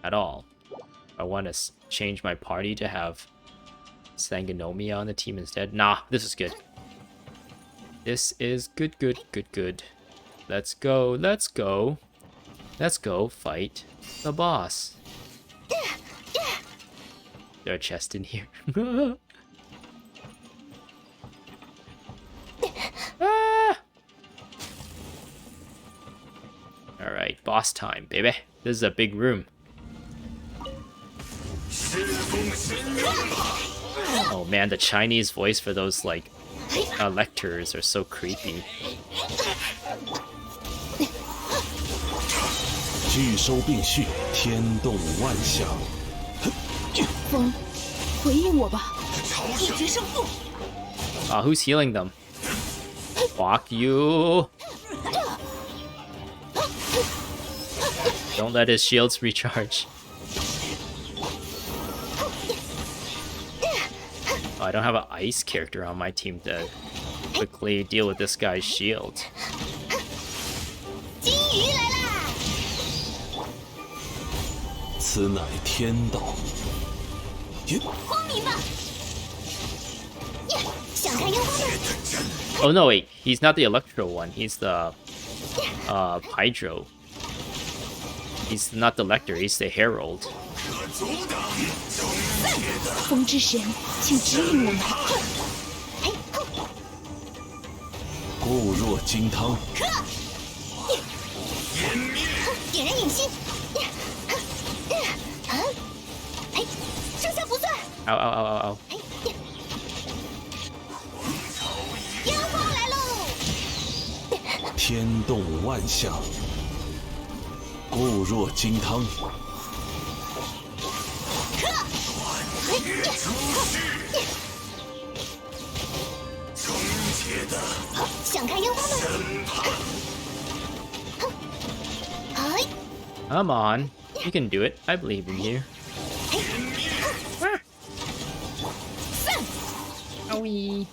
at all. I want to change my party to have Sangonomiya on the team instead. Nah, this is good. This is good, good, good, good. Let's go, let's go. Let's go fight the boss. There's a chest in here. Ah! Alright, boss time, baby. This is a big room. Oh man, the Chinese voice for those, like, lectors are so creepy. 聚收并蓄，天动万象。风，回应我吧，不决胜负。 Who's healing them? Fuck you! Don't let his shields recharge. Oh, I don't have an ice character on my team to quickly deal with this guy's shield. 金鱼来啦！此乃天道。光明吧！想看烟花吗？ Oh no, wait, he's not the Electro one. He's the Hydro. He's not the Lector. He's the Herald. 风之神，请指引我们。固若金汤。点燃引星。这下不算。 Ow, ow, ow, ow, ow. 烟花来喽！天动万象。固若金汤。想看烟花吗？ Come on. You can do it. I believe in you. Owie.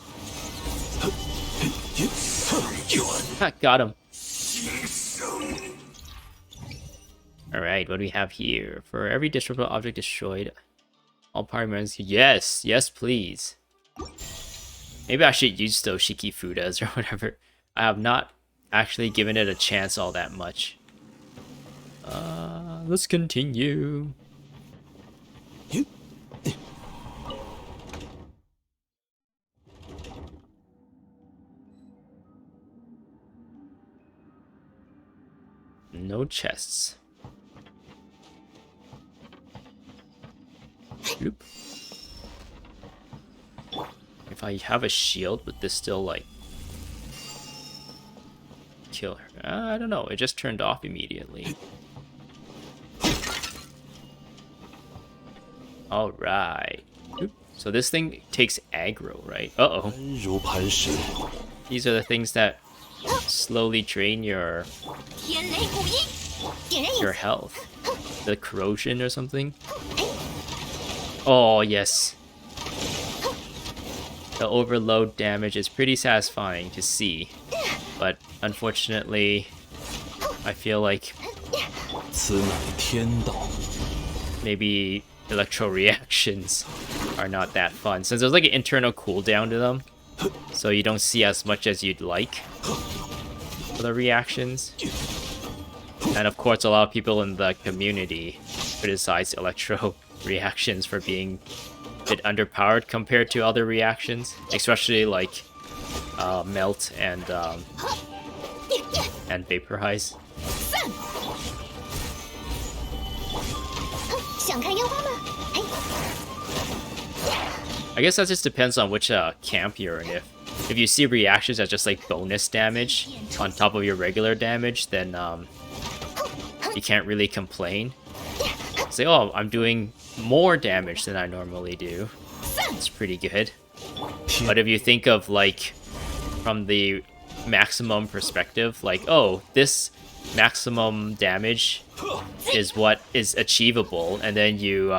Got him. Alright, what do we have here? For every disruptive object destroyed, all Paimons. Yes, yes, please. Maybe I should use those Shiki Fudas or whatever. I have not actually given it a chance all that much. Let's continue. No chests. Oop. If I have a shield, would this still, like, kill her? I don't know. It just turned off immediately. Alright. So this thing takes aggro, right? Uh-oh. These are the things that slowly drain your health. The corrosion or something? Oh, yes. The overload damage is pretty satisfying to see. But unfortunately, I feel like maybe electro reactions are not that fun, since there's like an internal cooldown to them, so you don't see as much as you'd like for the reactions. And of course, a lot of people in the community criticize electro reactions for being a bit underpowered compared to other reactions, especially like melt and vaporize. I guess that just depends on which camp you're in. If you see reactions as just like bonus damage on top of your regular damage, then you can't really complain. Say, oh, I'm doing more damage than I normally do. It's pretty good. But if you think of like from the maximum perspective, like, oh, this maximum damage is what is achievable, and then you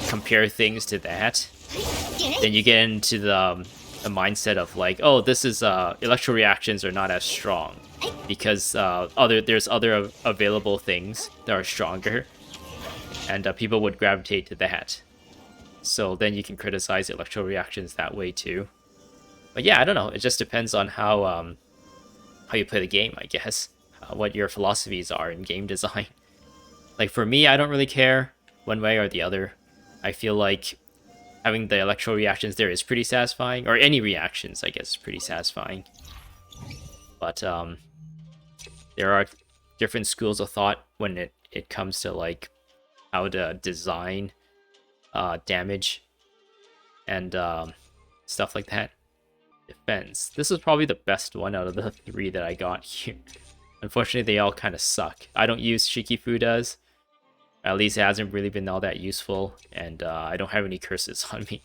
compare things to that, then you get into the mindset of like, oh, this is electro reactions are not as strong because there's other available things that are stronger, and people would gravitate to that. So then you can criticize electro reactions that way too. But yeah, I don't know. It just depends on how you play the game, I guess. What your philosophies are in game design. Like for me, I don't really care one way or the other. I feel like having the electro reactions there is pretty satisfying, or any reactions, I guess, is pretty satisfying. But there are different schools of thought when it comes to like how to design damage and stuff like that. Defense. This is probably the best one out of the 3 that I got here. Unfortunately, they all kind of suck. I don't use Shiki Fudas. At least it hasn't really been all that useful, and I don't have any curses on me.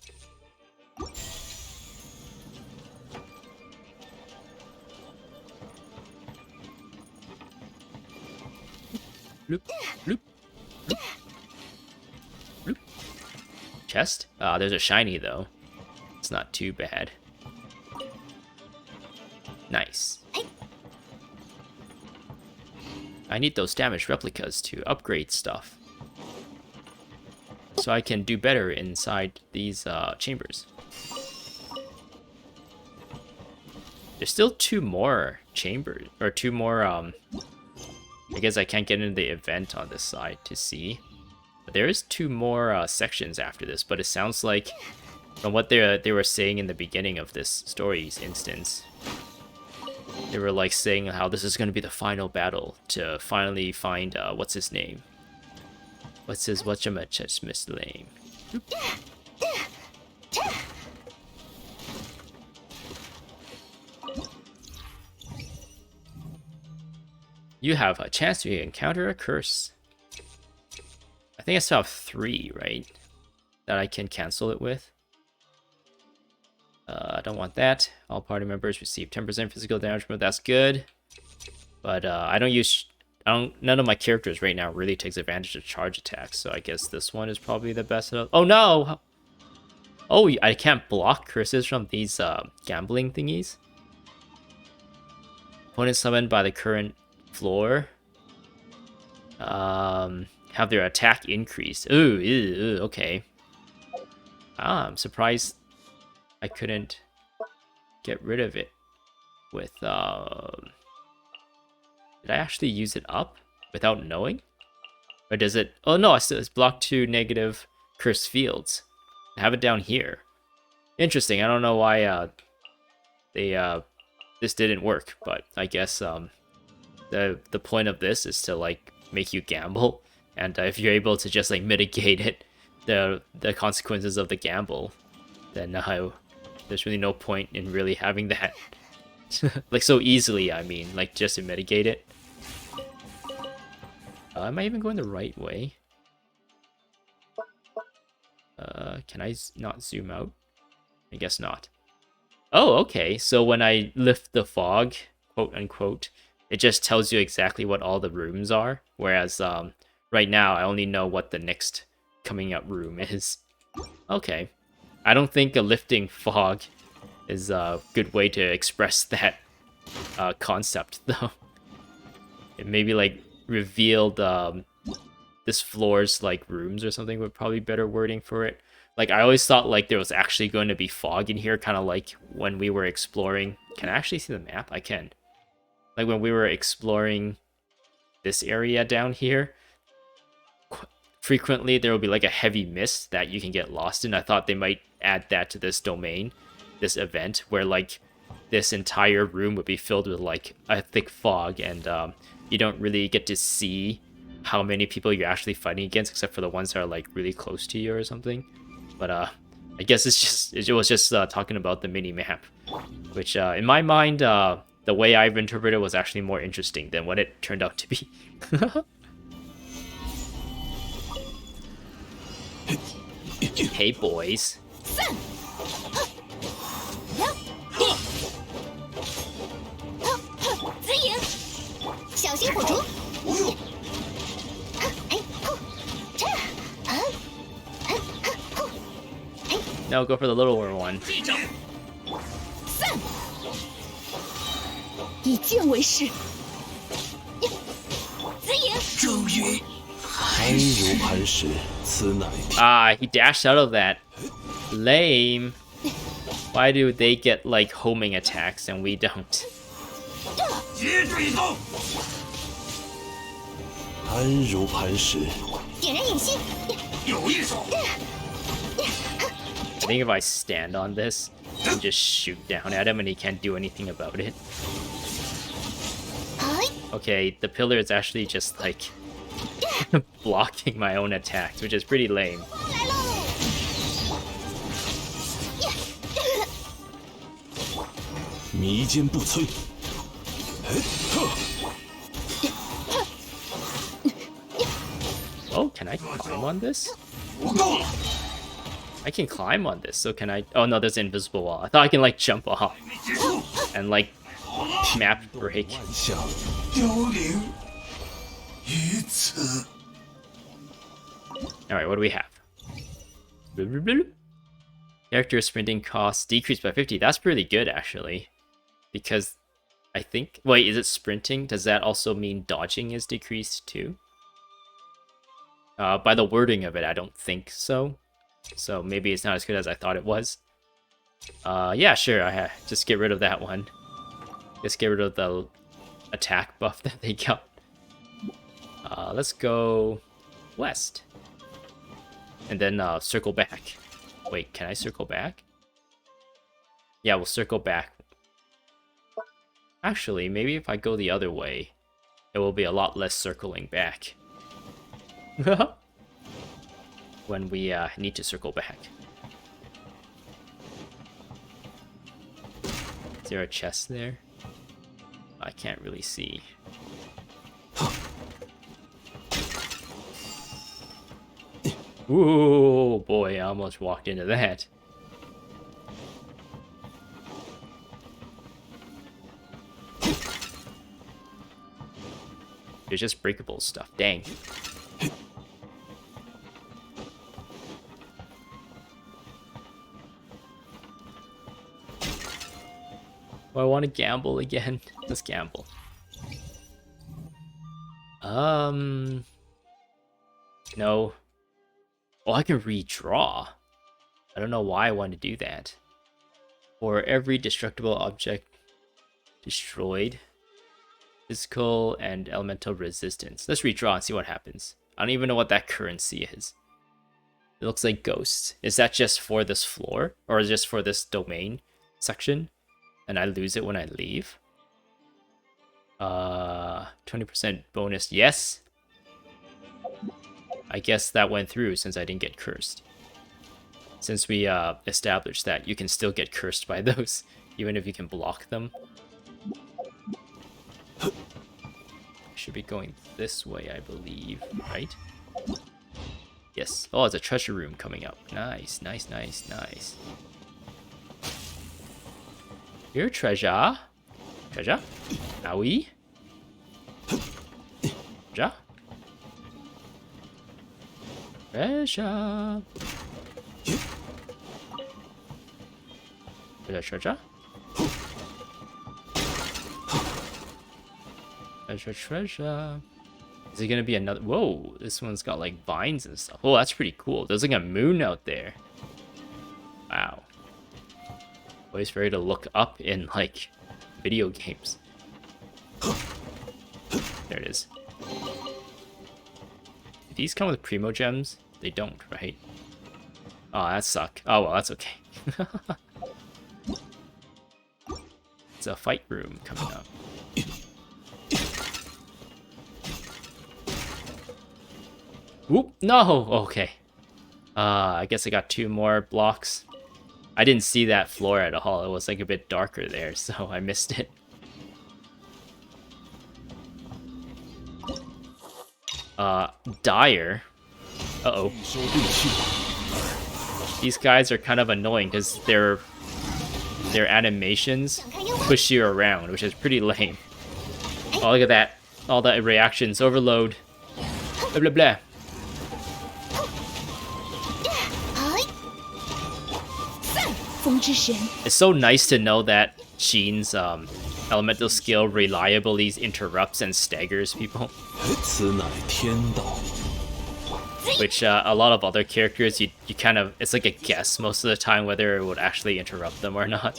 Bloop, bloop, bloop, bloop. Chest? There's a shiny though. It's not too bad. Nice. I need those damaged replicas to upgrade stuff. so I can do better inside these chambers. There's still 2 more chambers, or 2 more, I guess I can't get into the event on this side to see. But there is 2 more sections after this, but it sounds like, from what they were saying in the beginning of this story's instance, they were like saying how this is going to be the final battle to finally find, what's his name? What's his whatchamachismis name? You have a chance to encounter a curse. I think I still have 3, right? That I can cancel it with. I don't want that. All party members receive 10% physical damage, but that's good. But none of my characters right now really takes advantage of charge attacks, so I guess this one is probably the best. Oh no! Oh, I can't block curses from these gambling thingies. Opponents summoned by the current floor have their attack increased. Ooh, okay. I'm surprised I couldn't get rid of it with did I actually use it up without knowing? Or does it... Oh no, it's blocked to negative cursed fields. I have it down here. Interesting. I don't know why this didn't work, but I guess the point of this is to like make you gamble, and if you're able to just like mitigate it, the consequences of the gamble, then there's really no point in really having that like so easily. I mean, like just to mitigate it. Am I even going the right way? Can I not zoom out? I guess not. Oh, okay. So when I lift the fog, quote unquote, it just tells you exactly what all the rooms are. Whereas right now, I only know what the next coming up room is. Okay. I don't think a lifting fog is a good way to express that concept, though. It maybe like revealed this floor's like rooms or something would probably be better wording for it. Like I always thought like there was actually going to be fog in here, kind of like when we were exploring. Can I actually see the map? I can. Like when we were exploring this area down here, frequently there will be like a heavy mist that you can get lost in. I thought they might add that to this domain, this event, where like this entire room would be filled with like a thick fog, and you don't really get to see how many people you're actually fighting against, except for the ones that are like really close to you or something. But I guess it was just talking about the mini map, which in my mind, the way I've interpreted it was actually more interesting than what it turned out to be. Hey boys. No, go for the little one. 以剑为誓。终于，安如磐石，此乃 Ah, he dashed out of that. Lame. Why do they get like homing attacks and we don't? 接着一刀，安如磐石，点燃引信，有一手。 I think if I stand on this and just shoot down at him and he can't do anything about it. Okay, the pillar is actually just like blocking my own attacks, which is pretty lame. 迷坚不摧。 Oh, can I climb on this? 不够了， I can climb on this, so can I? Oh no, there's an invisible wall. I thought I can like jump off 没结束。 and like map break. 万象，凋零于此。 Alright, what do we have? Character sprinting cost decreased by 50. That's pretty good, actually. Because I think... Wait, is it sprinting? Does that also mean dodging is decreased too? By the wording of it, I don't think so. So maybe it's not as good as I thought it was. Yeah, sure. Just get rid of that one. Just get rid of the attack buff that they got. Let's go west. And then circle back. Wait, can I circle back? Yeah, we'll circle back. Actually, maybe if I go the other way, it will be a lot less circling back. When we need to circle back. Is there a chest there? I can't really see. Ooh, boy, I almost walked into that. There's just breakable stuff, dang. Oh, I want to gamble again. Let's gamble. No. Oh, I can redraw. I don't know why I want to do that. For every destructible object destroyed, physical and elemental resistance. Let's redraw and see what happens. I don't even know what that currency is. It looks like ghosts. Is that just for this floor? Or is it just for this domain section? And I lose it when I leave? 20% bonus, yes. I guess that went through since I didn't get cursed. Since we established that you can still get cursed by those, even if you can block them. Should be going this way, I believe, right? Yes. Oh, it's a treasure room coming up. Nice, nice, nice, nice. Here, treasure. Treasure. Owie. Treasure. Treasure. Treasure, treasure. Treasure, treasure. Is it gonna be another? Whoa, this one's got like vines and stuff. Oh, that's pretty cool. There's like a moon out there. Wow. Always ready to look up in like video games. There it is. Do these come with primo gems? They don't, right? Oh, that suck. Oh well, that's okay. It's a fight room coming up. Oop, no! Okay. I guess I got 2 more blocks. I didn't see that floor at all. It was like a bit darker there, so I missed it. Dire. Uh-oh. These guys are kind of annoying because their animations push you around, which is pretty lame. Oh, look at that. All the reactions. Overload. Blah, blah, blah. It's so nice to know that Shin's elemental skill reliably interrupts and staggers people. Which a lot of other characters, you kind of, it's like a guess most of the time whether it would actually interrupt them or not.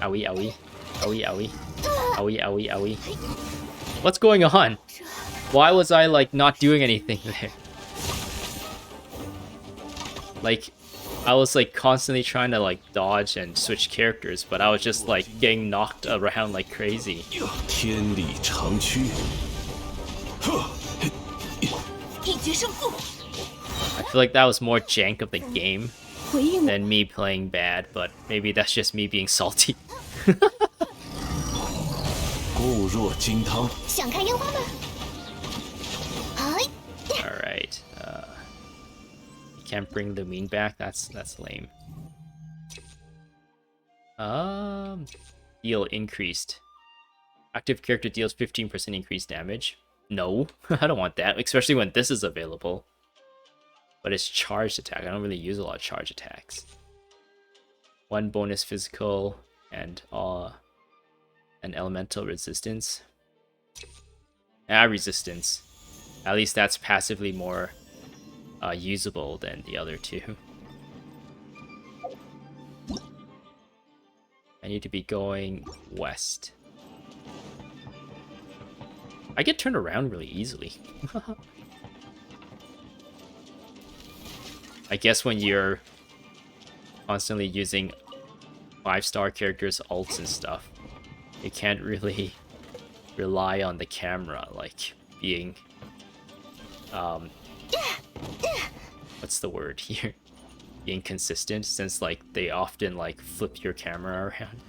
Owie, owie. Owie, owie. Owie, owie, owie. What's going on? Why was I, like, not doing anything there? Like, I was, like, constantly trying to, like, dodge and switch characters, but I was just, like, getting knocked around like crazy. I feel like that was more jank of the game than me playing bad, but maybe that's just me being salty. Alright. You can't bring Lumine back? That's lame. Deal increased. Active character deals 15% increased damage. No, I don't want that, especially when this is available. But it's charged attack. I don't really use a lot of charge attacks. 1 bonus physical, and an elemental resistance. Resistance. At least that's passively more usable than the other two. I need to be going west. I get turned around really easily. I guess when you're constantly using 5-star characters, ults and stuff, you can't really rely on the camera, like, being... what's the word here? Being consistent, since, like, they often, like, flip your camera around.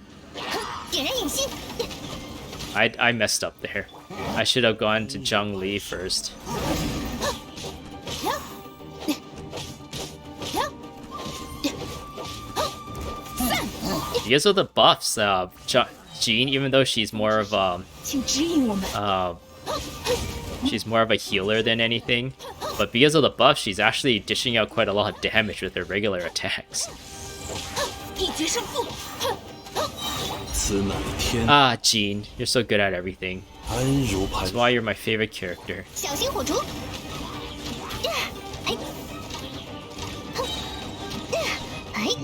I messed up there. I should have gone to Zhongli first. Because of the buffs, Jean, even though she's more of she's more of a healer than anything, but because of the buffs, she's actually dishing out quite a lot of damage with her regular attacks. Jean, you're so good at everything. That's why you're my favorite character.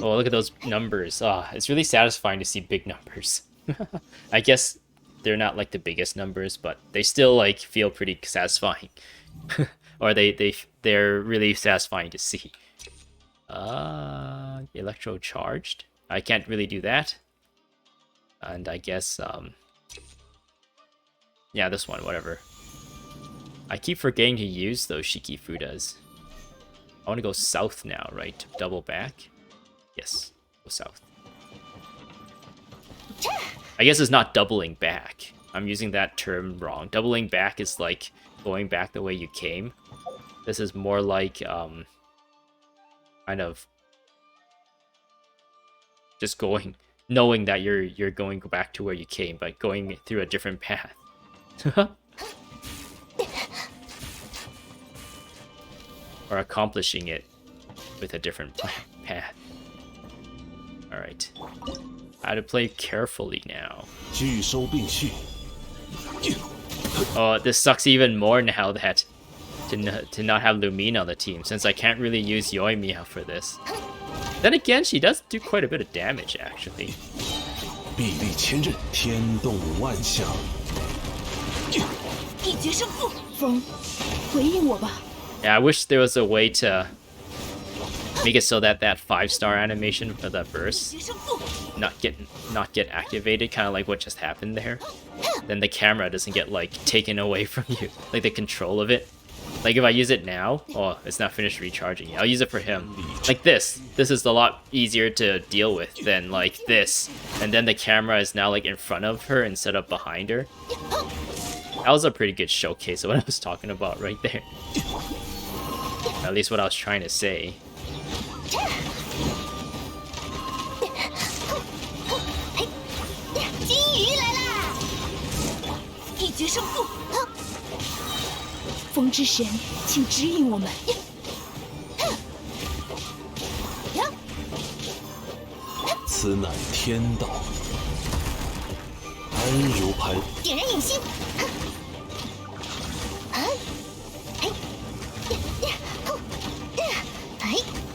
Oh, look at those numbers. It's really satisfying to see big numbers. I guess they're not like the biggest numbers, but they still like feel pretty satisfying. Or they're really satisfying to see. Electro charged. I can't really do that. And I guess yeah, this one, whatever. I keep forgetting to use those Shiki Fudas. I want to go south now, right? Double back. Yes, go south. I guess it's not doubling back. I'm using that term wrong. Doubling back is like going back the way you came. This is more like kind of just going, knowing that you're going back to where you came, but going through a different path. Or accomplishing it with a different path. Alright. How to play carefully now. Oh, this sucks even more now that to not have Lumine on the team, since I can't really use Yoimiya for this. Then again, she does do quite a bit of damage, actually. Yeah, I wish there was a way to make it so that that 5-star animation for the burst not get activated, kind of like what just happened there. Then the camera doesn't get like taken away from you, like the control of it. Like if I use it now, oh, it's not finished recharging yet. I'll use it for him. Like this. This is a lot easier to deal with than like this. And then the camera is now like in front of her instead of behind her. That was a pretty good showcase of what I was talking about right there. At least what I was trying to say.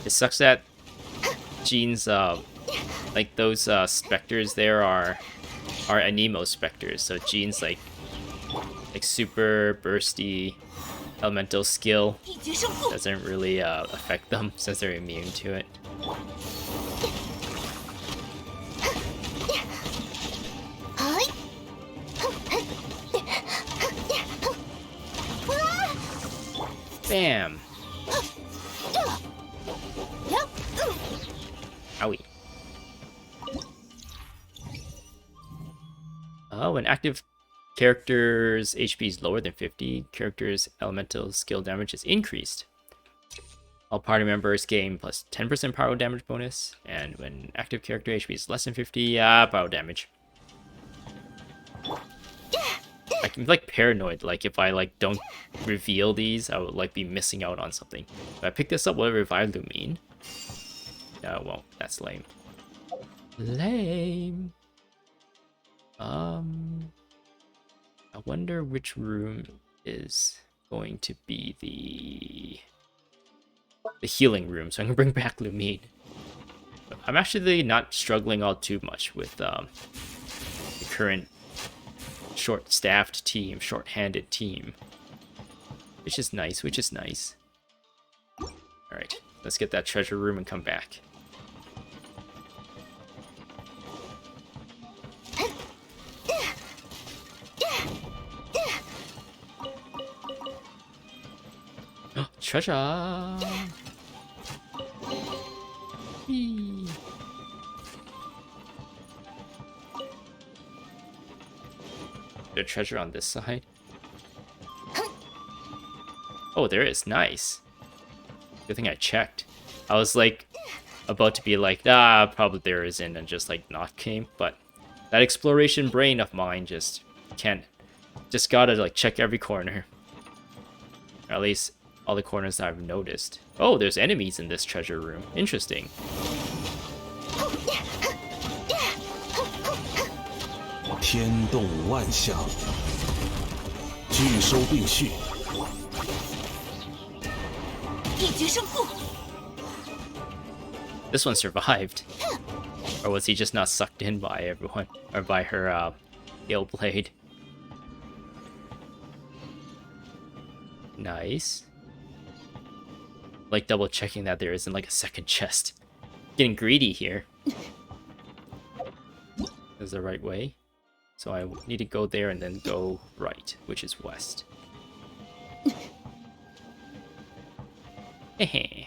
It sucks that Jean's like those specters there are Anemo specters, so Jean's like super bursty elemental skill doesn't really affect them since they're immune to it. Bam! Owie. Oh, when active characters' HP is lower than 50, characters' elemental skill damage is increased. All party members gain plus 10% power damage bonus, and when active character HP is less than 50, power damage. I'm like paranoid, like if I like don't reveal these, I would like be missing out on something. If I pick this up, will it revive Lumine? No, it won't. That's lame. Lame. I wonder which room is going to be the healing room, so I'm gonna bring back Lumine. I'm actually not struggling all too much with the current short-staffed team, short-handed team, which is nice. All right, let's get that treasure room and come back. Treasure! Whee. The treasure on this side? Oh, there is. Nice. Good thing I checked. I was like about to be like, probably there isn't, and just like not came, but that exploration brain of mine just gotta like check every corner. Or at least all the corners that I've noticed. Oh, there's enemies in this treasure room. Interesting. 天动万象，聚收并蓄。一决胜负。 This one survived. Or was he just not sucked in by everyone? Or by her ill blade? Nice. Like double checking that there isn't like a second chest. Getting greedy here. Is the right way? So I need to go there and then go right, which is west. Hehe.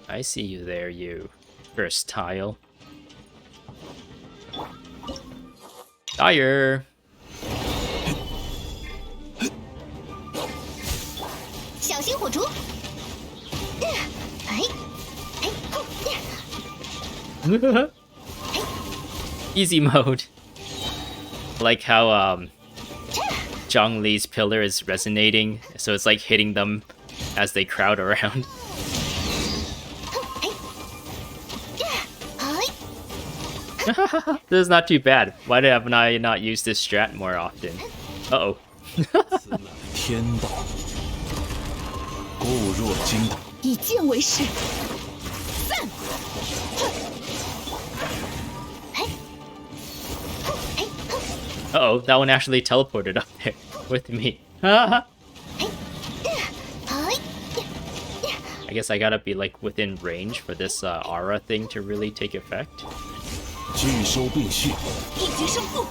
I see you there, you first tile. Fire! 小心火烛！哎， Easy mode. Like how Zhang Li's pillar is resonating, so it's like hitting them as they crowd around. This is not too bad. Why haven't I not used this strat more often? Uh-oh. 天道，固若金汤。以剑为誓。 Uh-oh, that one actually teleported up there with me. I guess I gotta be like within range for this aura thing to really take effect. 聚收并蓄。一决胜负。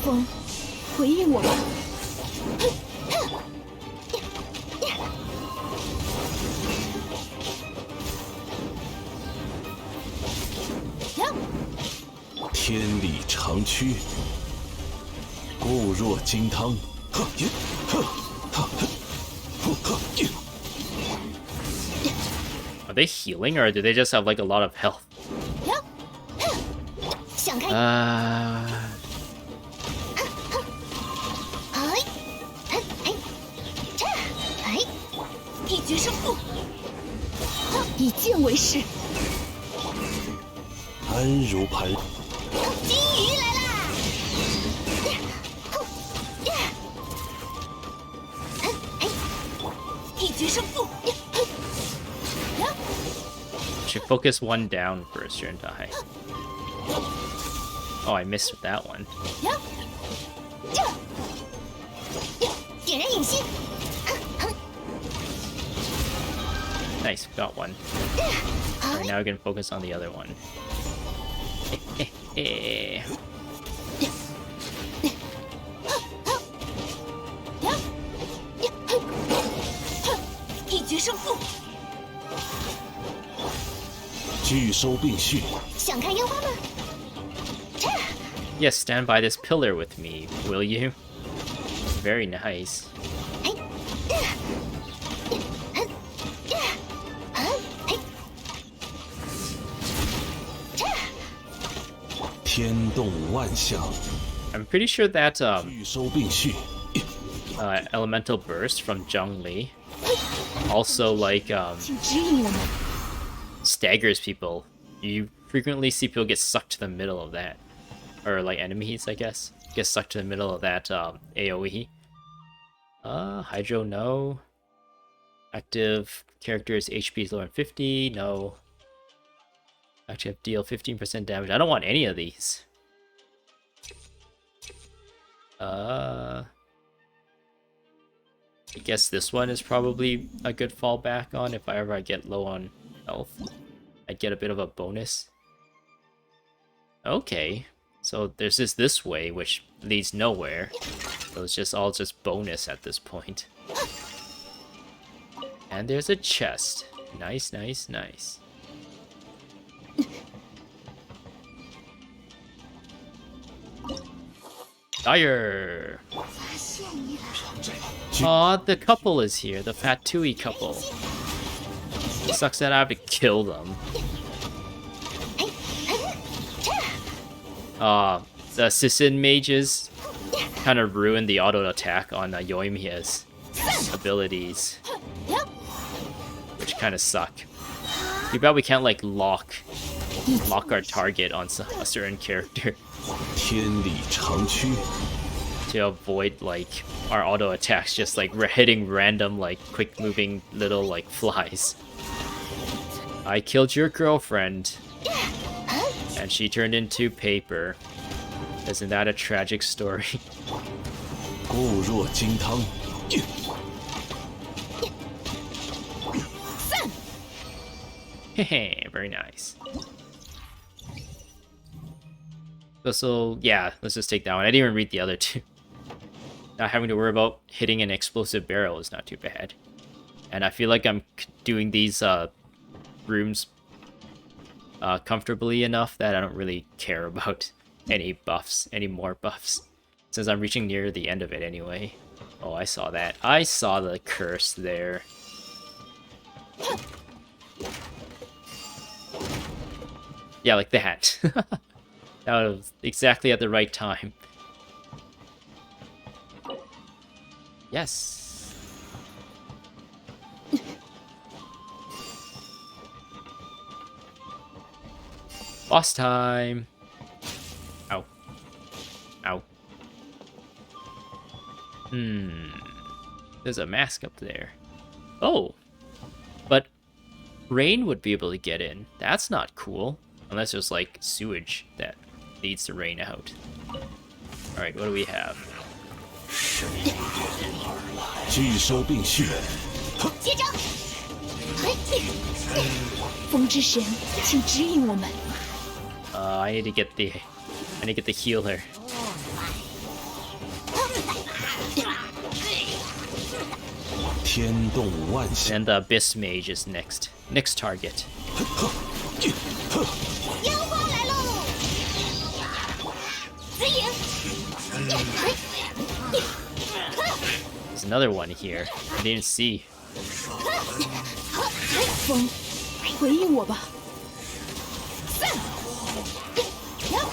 风，回应我吧。 天理长驱，固若金汤。 Are they healing or do they just have like a lot of health? 想开。 一决胜负。 以剑为誓。 安如磐。 金鱼来啦！ 一决胜负。 Should focus one down first, shouldn't I? Oh, I missed with that one. 点燃引信。 Nice, got one. Alright, now we can focus on the other one. 一决胜负。 聚收并蓄。 想看烟花吗？ Yes, stand by this pillar with me, will you? very nice. 天动万象， I'm pretty sure that 聚收并蓄， elemental burst from Zhongli also like 请指引我们。 staggers people. You frequently see people get sucked to the middle of that, or like enemies, I guess, get sucked to the middle of that AOE. Hydro, no. Active characters HP is lower than 50, no. Active deal 15% damage. I don't want any of these. I guess this one is probably a good fallback on if I ever get low on health. I'd get a bit of a bonus. Okay, so there's this way, which leads nowhere. So it's just all just bonus at this point. And there's a chest. Nice, nice, nice. Fire! Aw, the couple is here, the Fatui couple. Sucks that I have to kill them. The Sisin mages kind of ruined the auto attack on Yoimiya's abilities, which kind of suck. Too bad we can't like lock our target on a certain character 天理长驱， to avoid like our auto attacks just like hitting random like quick moving little like flies. I killed your girlfriend and she turned into paper. Isn't that a tragic story? 固若金汤， Hehe, very nice. So yeah, let's just take that one. I didn't even read the other two. Not having to worry about hitting an explosive barrel is not too bad. And I feel like I'm doing these rooms comfortably enough that I don't really care about any more buffs. Since I'm reaching near the end of it anyway. Oh, I saw that. I saw the curse there. Yeah, like that. That was exactly at the right time. Yes. Boss time. Ow. Ow. There's a mask up there. Oh. But rain would be able to get in. That's not cool. Unless there's like sewage that needs to rain out. Alright, what do we have? 聚收并蓄， 接招！风之神，请指引我们。 I need to get the healer. 天动万象， And the Abyss Mage is next. Next target. 烟花来喽！紫影， There's another one here. I didn't see. 风，回应我吧。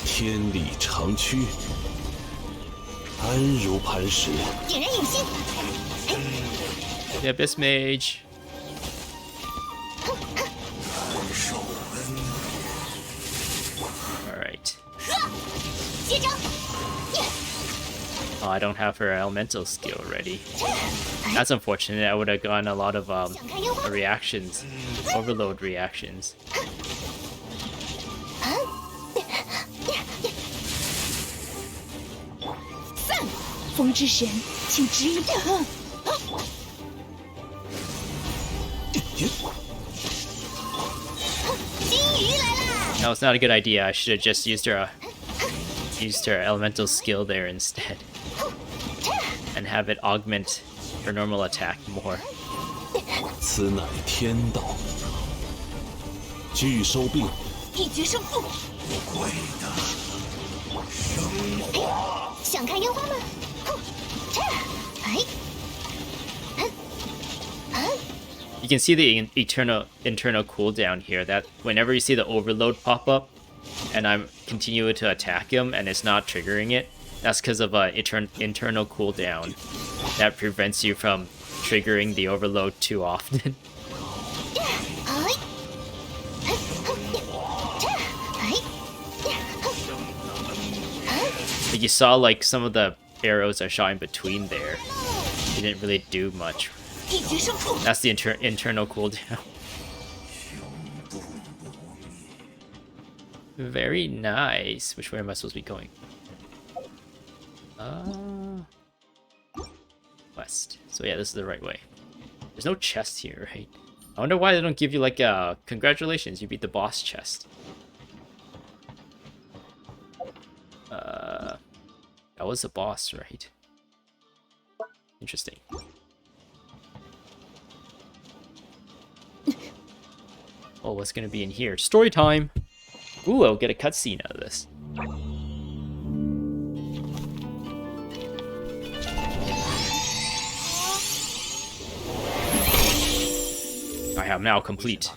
天理长驱，安如磐石， 点燃影心， The Abyss Mage. Alright. 接招！ Oh, I don't have her elemental skill ready. That's unfortunate. I would have gotten a lot of 想看烟花？ reactions, overload reactions. 风之神，请指引。金鱼来啦！ No, it's not a good idea. I should have just used her elemental skill there instead, and have it augment her normal attack more. 此乃天道。聚收并， 一决胜负。想看烟花吗？哼 can see the internal cooldown here, that whenever you see the overload pop up and I'm continuing to attack him and it's not triggering it, that's because of an internal cooldown that prevents you from triggering the overload too often. But you saw like some of the arrows I shot in between there. It didn't really do much. That's the internal cooldown. Very nice. Which way am I supposed to be going? West. So yeah, this is the right way. There's no chest here, right? I wonder why they don't give you like a congratulations, you beat the boss chest. That was the boss, right? Interesting. Oh, what's gonna be in here? Story time! Ooh, I'll get a cutscene out of this. I am now complete.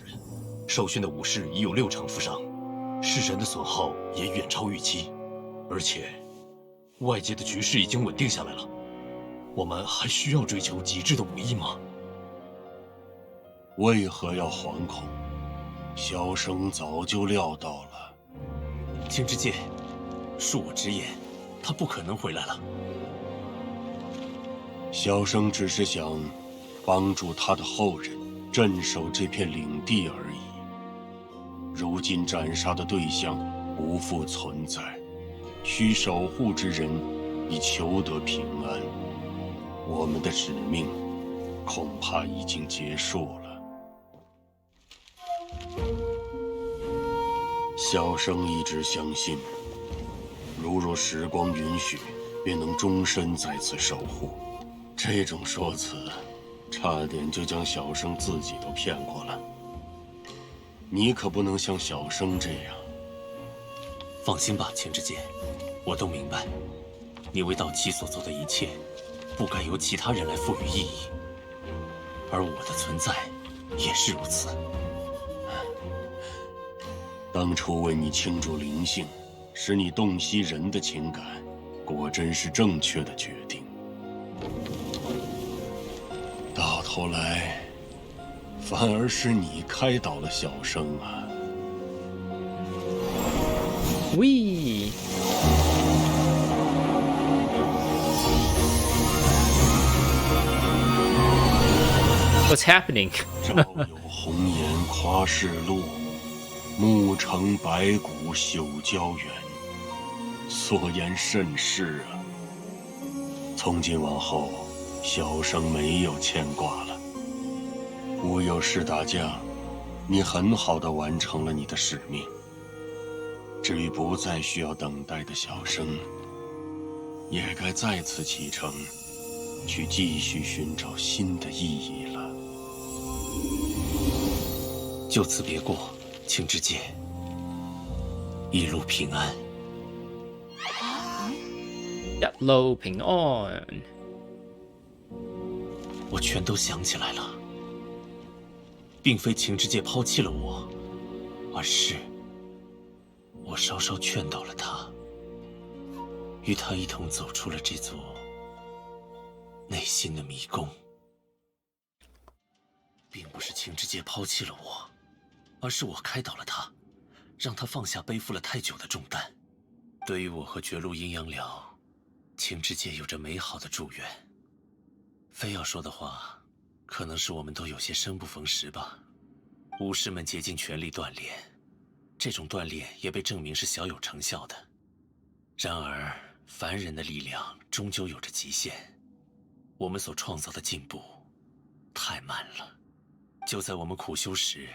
受训的武士已有6成负伤，式神的损耗也远超预期，而且外界的局势已经稳定下来了。我们还需要追求极致的武艺吗？为何要惶恐？小生早就料到了。青之介，恕我直言，他不可能回来了。小生只是想帮助他的后人镇守这片领地而已。如今斩杀的对象不复存在，需守护之人以求得平安。我们的使命恐怕已经结束了。小生一直相信，如若时光允许，便能终身在此守护。这种说辞，差点就将小生自己都骗过了。你可不能像小生这样。放心吧，青之介，我都明白，你为道奇所做的一切，不该由其他人来赋予意义，而我的存在也是如此。当初为你倾注灵性，使你洞悉人的情感，果真是正确的决定。到头来，反而是你开导了小生啊！喂。What's happening? 朝有红颜夸世路，暮成白骨朽胶原。所言甚是啊！从今往后，小生没有牵挂了。无有是大家，你很好的完成了你的使命。至于不再需要等待的小生，也该再次启程，去继续寻找新的意义了。就此别过，青之介，一路平安。一路平安。我全都想起来了，并非青之介抛弃了我，而是我稍稍劝导了他，与他一同走出了这座内心的迷宫。并不是青之介抛弃了我，而是我开导了他，让他放下背负了太久的重担。对于我和绝路阴阳寮，青之介有着美好的祝愿。非要说的话，可能是我们都有些生不逢时吧。武士们竭尽全力锻炼，这种锻炼也被证明是小有成效的。然而，凡人的力量终究有着极限，我们所创造的进步太慢了。就在我们苦修时，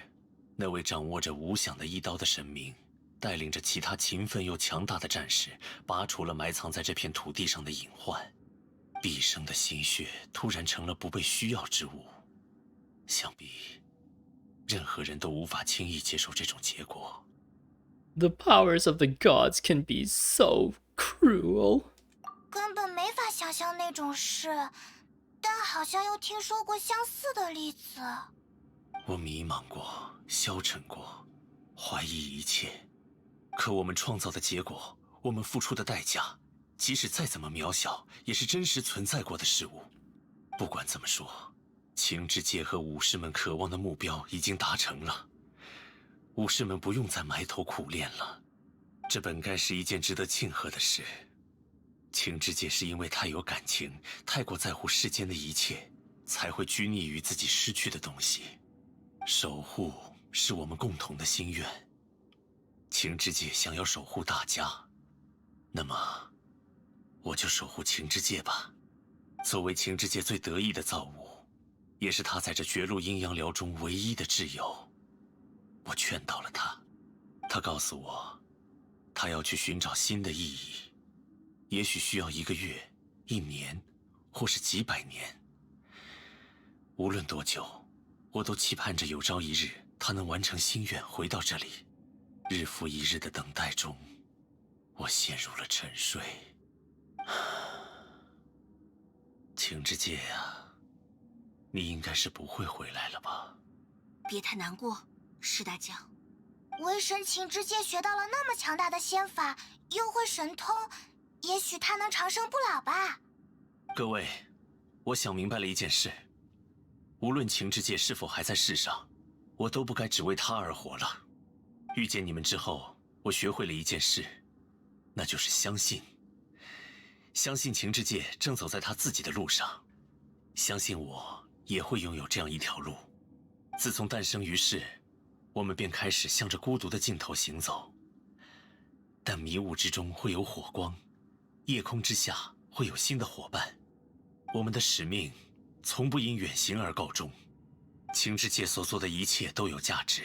那位掌握着无响的一刀的神明，带领着其他勤奋又强大的战士，拔除了埋藏在这片土地上的隐患。毕生的心血突然成了不被需要之物，想必任何人都无法轻易接受这种结果。The powers of the gods can be so cruel. 根本没法想象那种事，但好像又听说过相似的例子。我迷茫过，消沉过，怀疑一切。可我们创造的结果，我们付出的代价，即使再怎么渺小，也是真实存在过的事物。不管怎么说，情之界和武士们渴望的目标已经达成了。武士们不用再埋头苦练了，这本该是一件值得庆贺的事。情之界是因为太有感情，太过在乎世间的一切，才会拘泥于自己失去的东西。守护是我们共同的心愿。情之界想要守护大家，那么我就守护情之界吧。作为情之界最得意的造物，也是他在这绝路阴阳寮中唯一的挚友。我劝导了他，他告诉我，他要去寻找新的意义，也许需要1个月、1年，或是几百年。无论多久，我都期盼着有朝一日，他能完成心愿，回到这里。日复一日的等待中，我陷入了沉睡。情之界呀，你应该是不会回来了吧？别太难过，石大将。为神情之界学到了那么强大的仙法，又会神通，也许他能长生不老吧。各位，我想明白了一件事，无论情之界是否还在世上，我都不该只为他而活了。遇见你们之后，我学会了一件事，那就是相信。相信情之界正走在他自己的路上，相信我也会拥有这样一条路。自从诞生于世，我们便开始向着孤独的尽头行走。但迷雾之中会有火光，夜空之下会有新的伙伴。我们的使命从不因远行而告终。情之界所做的一切都有价值，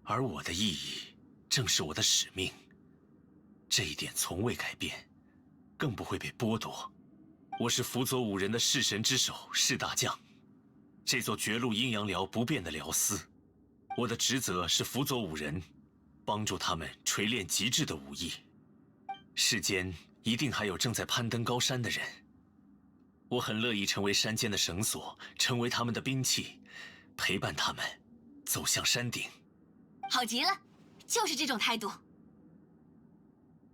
而我的意义正是我的使命。这一点从未改变，更不会被剥夺。我是辅佐5人的弑神之首弑大将，这座绝路阴阳寮不变的寮司。我的职责是辅佐5人，帮助他们锤炼极致的武艺。世间一定还有正在攀登高山的人，我很乐意成为山间的绳索，成为他们的兵器，陪伴他们走向山顶。好极了，就是这种态度。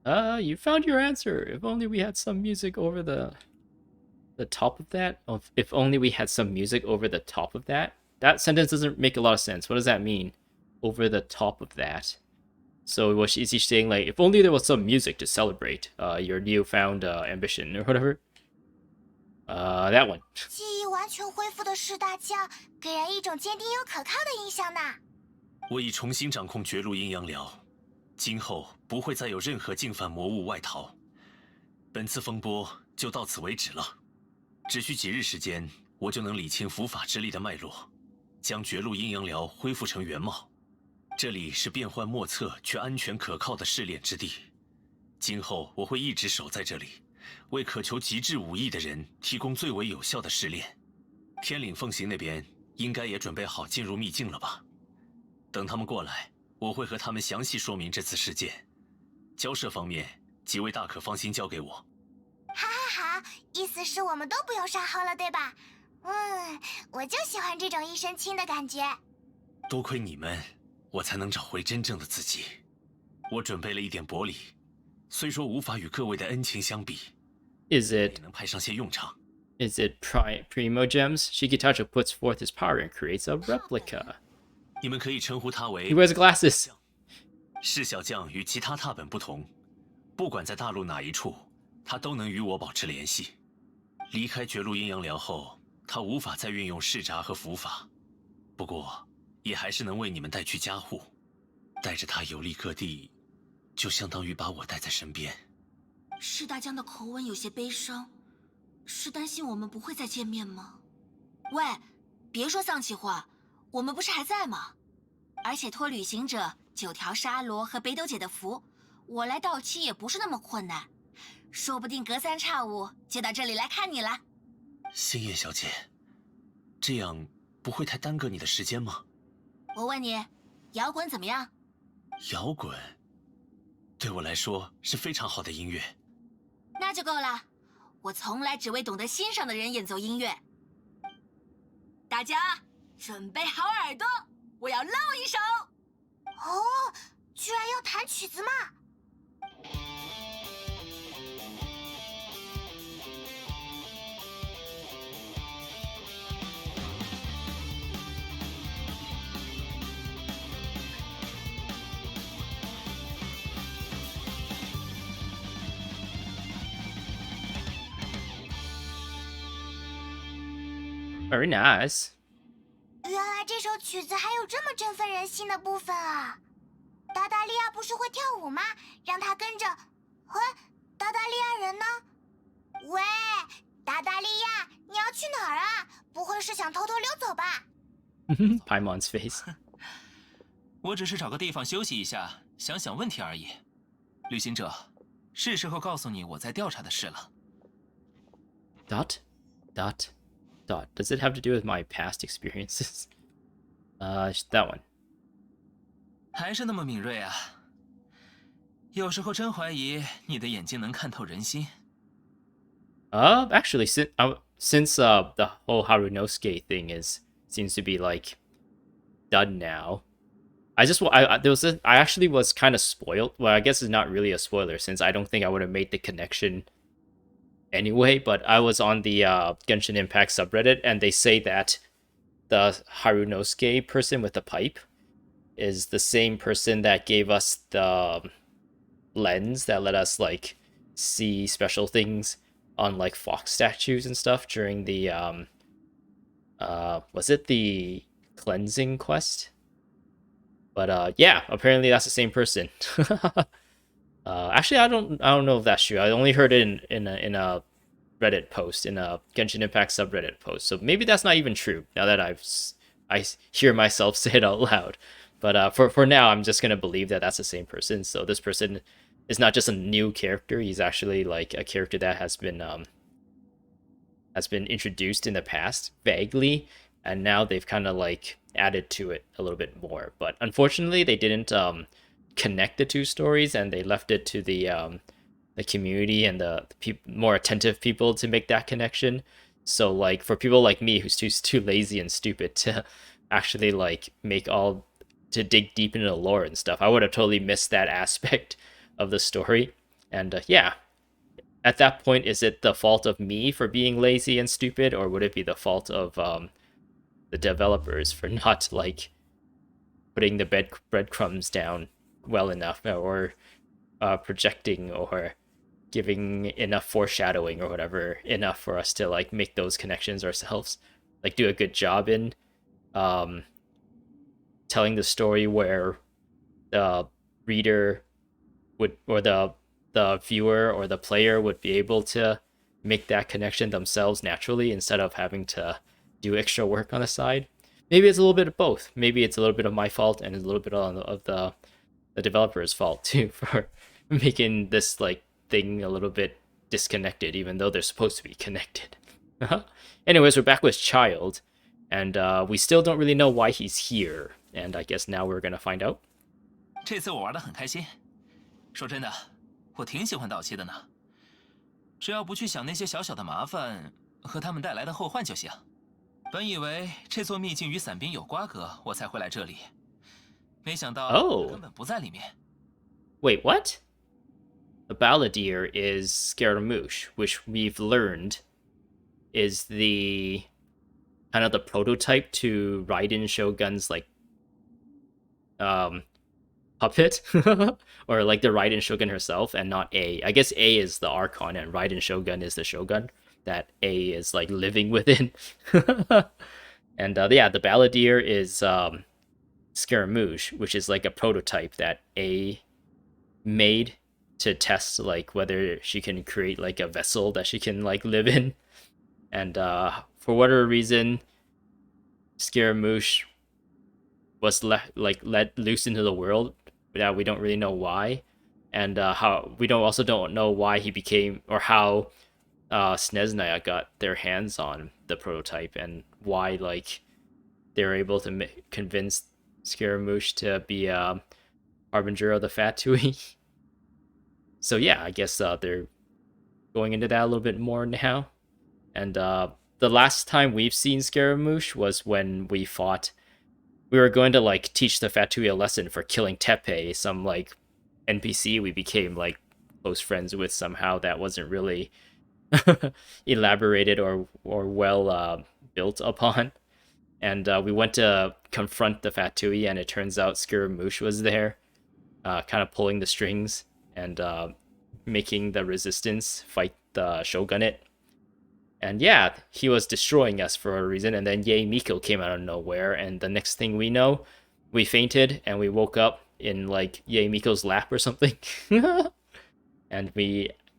You found your answer. If only we had some music over the top of that. If only we had some music over the top of that. That sentence doesn't make a lot of sense. What does that mean? Over the top of that. So is he saying like, if only there was some music to celebrate your newfound ambition or whatever? That one. 记忆完全恢复的弑大将，给人一种坚定又可靠的印象呢。我已重新掌控绝路阴阳寮，今后不会再有任何进犯魔物外逃。本次风波就到此为止了，只需几日时间，我就能理清伏法之力的脉络，将绝路阴阳寮恢复成原貌。这里是变幻莫测却安全可靠的试炼之地，今后我会一直守在这里，为渴求极致武艺的人提供最为有效的试炼。天岭奉行那边应该也准备好进入秘境了吧？等他们过来，我会和他们详细说明这次事件。交涉方面，几位大可放心交给我。好好好，意思是我们都不用杀号了，对吧？我就喜欢这种一身轻的感觉。多亏你们，我才能找回真正的自己。我准备了一点薄礼，虽说无法与各位的恩情相比， Is 也 it 能派上些用场。is it Primo Gems? Shiki Taishou puts forth his power and creates a replica. 你们可以称呼他为 He wears glasses. 弑小将与其他踏本不同，不管在大陆哪一处，他都能与我保持联系。离开绝路阴阳寮后，他无法再运用弑札和符法，不过也还是能为你们带去加护。带着他游历各地，就相当于把我带在身边。弑大将的口吻有些悲伤，是担心我们不会再见面吗？喂，别说丧气话，我们不是还在吗？而且托旅行者9条沙罗和北斗姐的福，我来到期也不是那么困难，说不定隔三差五就到这里来看你了。星夜小姐，这样不会太耽搁你的时间吗？我问你，摇滚怎么样？摇滚对我来说是非常好的音乐。那就够了，我从来只为懂得欣赏的人演奏音乐。大家准备好耳朵，我要露一手。哦，居然要弹曲子吗？ Very nice. 原来这首曲子还有这么振奋人心的部分啊！达达利亚不是会跳舞吗？让他跟着。喂，达达利亚人呢？喂，达达利亚，你要去哪儿啊？不会是想偷偷溜走吧？ Paimon's face. 我只是找个地方休息一下，想想问题而已。旅行者，是时候告诉你我在调查的事了。Dot. Does it have to do with my past experiences? That one. 还是那么敏锐啊！有时候真怀疑你的眼睛能看透人心。Actually, since the whole Harunosuke thing seems to be like done now, I actually was kind of spoiled. Well, I guess it's not really a spoiler since I don't think I would have made the connection anyway. But I was on the Genshin Impact subreddit, and they say that the Harunosuke person with the pipe is the same person that gave us the lens that let us like see special things on like fox statues and stuff during the was it the cleansing quest? But yeah, apparently that's the same person. Actually, I don't know if that's true. I only heard it in a Reddit post, in a Genshin Impact subreddit post. So maybe that's not even true. Now that I hear myself say it out loud. But for now, I'm just gonna believe that that's the same person. So this person is not just a new character. He's actually like a character that has been introduced in the past vaguely, and now they've kind of like added to it a little bit more. But unfortunately, they didn't connect the two stories, and they left it to the community and the more attentive people to make that connection. So like for people like me who's too lazy and stupid to actually like to dig deep into the lore and stuff, I would have totally missed that aspect of the story. And yeah, at that point, is it the fault of me for being lazy and stupid, or would it be the fault of the developers for not like putting the breadcrumbs down well enough, or projecting or giving enough foreshadowing or whatever enough for us to like make those connections ourselves, like do a good job in telling the story where the reader would, or the viewer or the player would be able to make that connection themselves naturally instead of having to do extra work on the side. Maybe it's a little bit of both. Maybe it's a little bit of my fault and a little bit of the developer's fault too for making this like thing a little bit disconnected, even though they're supposed to be connected. Anyways, we're back with Child, and we still don't really know why he's here, and I guess now we're gonna find out. 这次我玩得很开心，说真的，我挺喜欢岛崎的呢。只要不去想那些小小的麻烦和他们带来的后患就行。本以为这座秘境与伞兵有瓜葛，我才会来这里，没想到根本不在里面。Wait, what? The Balladeer is Scaramouche, which we've learned is the kind of the prototype to Raiden Shogun's like puppet or like the Raiden Shogun herself, and not A. I guess A is the Archon and Raiden Shogun is the Shogun that A is like living within. And yeah, the Balladeer is Scaramouche, which is like a prototype that A made to test like whether she can create like a vessel that she can like live in. And for whatever reason, Scaramouche was let loose into the world, but we don't really know why, and how we don't know why he became, or how Sneznaya got their hands on the prototype, and why like they were able to convince Scaramouche to be a harbinger of the Fatui. So yeah, I guess they're going into that a little bit more now. And the the last time we've seen Scaramouche was when we fought. We were going to like teach the Fatui a lesson for killing Tepe, some like NPC we became like close friends with somehow that wasn't really elaborated or well built upon. And we went to confront the Fatui, and it turns out Scaramouche was there, kind of pulling the strings and making the resistance fight the Shogunate. And yeah, he was destroying us for a reason, and then Yae Miko came out of nowhere, and the next thing we know, we fainted, and we woke up in, like, Yae Miko's lap or something. And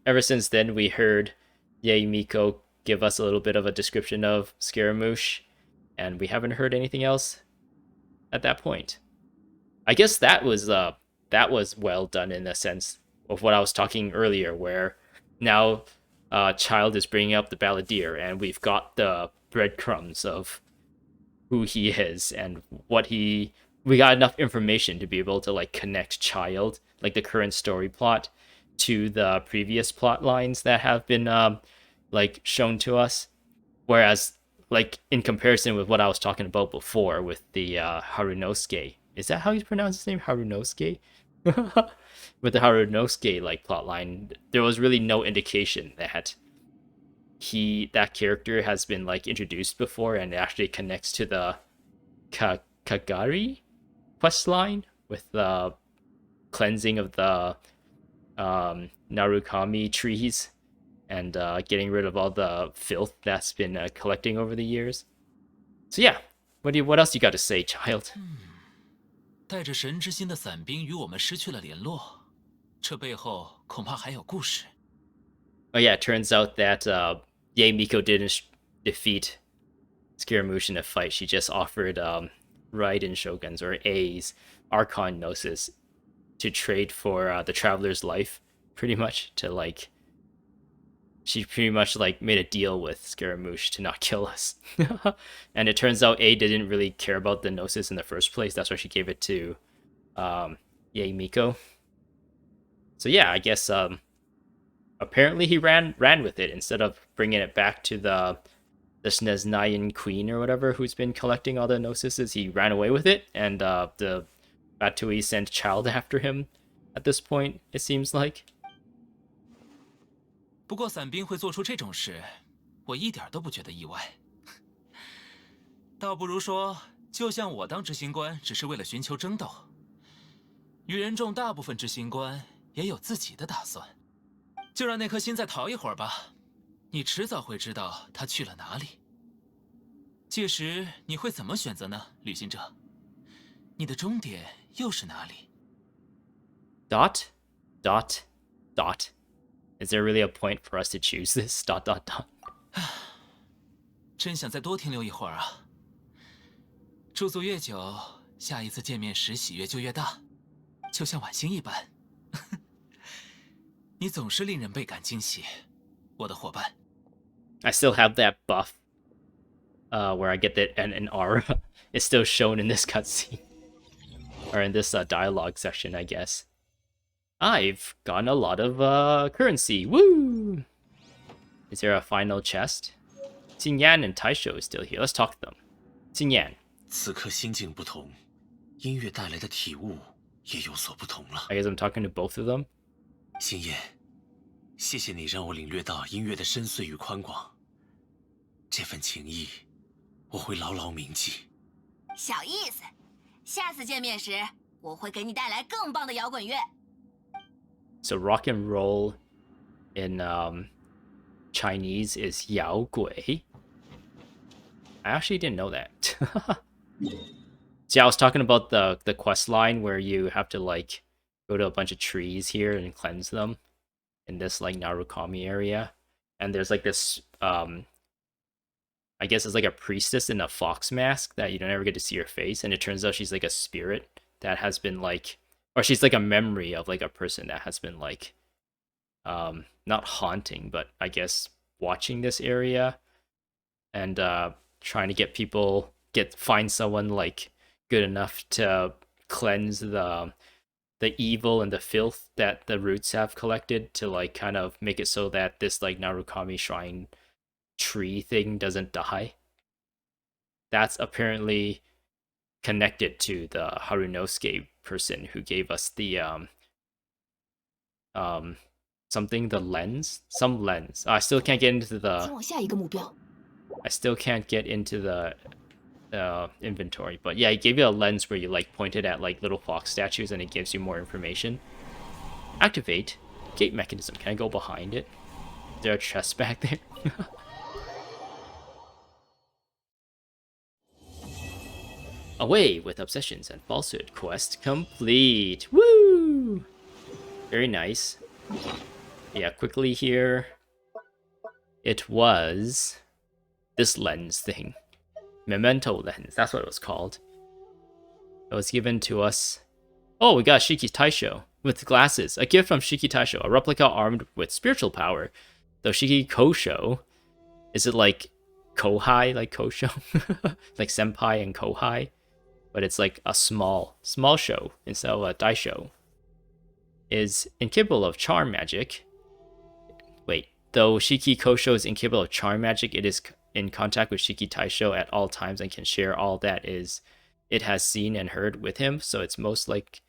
ever since then, we heard Yae Miko give us a little bit of a description of Scaramouche, and we haven't heard anything else at that point. I guess that was well done in the sense of what I was talking earlier, where now Child is bringing up the Balladeer, and we've got the breadcrumbs of who he is and what we got enough information to be able to like connect Child, like the current story plot, to the previous plot lines that have been like shown to us. Whereas, like, in comparison with what I was talking about before with the Harunosuke, is that how you pronounce his name? Harunosuke? With the Harunosuke like plotline, there was really no indication that that character has been like introduced before, and it actually connects to the Kagari quest line with the cleansing of the Narukami trees and getting rid of all the filth that's been collecting over the years. So yeah, what else you got to say, Child? 带着神之心的伞兵与我们失去了联络，这背后恐怕还有故事。 Oh yeah, it turns out that Yae Miko didn't defeat Scaramouche in a fight. She just offered Raiden Shoguns, or A's, Archon Gnosis to trade for the Traveler's life, pretty much, to like... She pretty much like made a deal with Scaramouche to not kill us. And it turns out A didn't really care about the Gnosis in the first place. That's why she gave it to Yae Miko. So yeah, I guess apparently he ran with it instead of bringing it back to the Sneznayan Queen or whatever, who's been collecting all the Gnosises. He ran away with it, and the Batui sent Child after him at this point, it seems like. 不过伞兵会做出这种事，我一点都不觉得意外。倒不如说，就像我当执行官只是为了寻求争斗，愚人众大部分执行官也有自己的打算。就让那颗心再逃一会儿吧，你迟早会知道他去了哪里。届时你会怎么选择呢，旅行者？你的终点又是哪里？ Dot, dot, dot. Is there really a point for us to choose this? Dot, dot, dot. 真想再多停留一会儿啊！驻足越久，下一次见面时喜悦就越大，就像晚星一般。你总是令人倍感惊喜，我的伙伴。 I still have that buff, where I get that N and R. It's still shown in this cutscene, or in this dialogue section, I guess. I've gotten a lot of currency. Woo! Is there a final chest? Xinyan and Taishou is still here. Let's talk to them. Xinyan. 此刻心境不同，音乐带来的体悟也有所不同了。 I guess I'm talking to both of them. 星夜，谢谢你让我领略到音乐的深邃与宽广，这份情谊我会牢牢铭记。小意思，下次见面时我会给你带来更棒的摇滚乐。 So rock and roll in Chinese is Yao Gui. I actually didn't know that. See, I was talking about the quest line where you have to like go to a bunch of trees here and cleanse them in this like Narukami area. And there's like this I guess it's like a priestess in a fox mask that you don't ever get to see her face, and it turns out she's like a spirit that has been like, or she's like a memory of like a person that has been like not haunting, but I guess watching this area and trying to get people find someone like good enough to cleanse the evil and the filth that the roots have collected, to like kind of make it so that this like Narukami shrine tree thing doesn't die. That's apparently connected to the Harunosuke person who gave us the something, the lens, some lens. I still can't get into 前 the 往下一个目标。 I still can't get into the inventory, but yeah, he gave you a lens where you like point it at like little fox statues and it gives you more information. Activate gate mechanism. Can I go behind it? Is there a chest back there? Away with Obsessions and Falsehood quest complete. Woo! Very nice. Yeah, quickly here. It was this lens thing. Memento lens, that's what it was called. It was given to us. Oh, we got Shiki Taishou with glasses. A gift from Shiki Taishou, a replica armed with spiritual power. Though Shiki Kosho, is it like Kohai, like Kosho? Like Senpai and Kohai? But it's like a small show instead of a daisho. Is incapable of charm magic. Wait, though Shiki Kosho is incapable of charm magic, it is in contact with Shiki Taishou at all times and can share all that is it has seen and heard with him. So it's almost like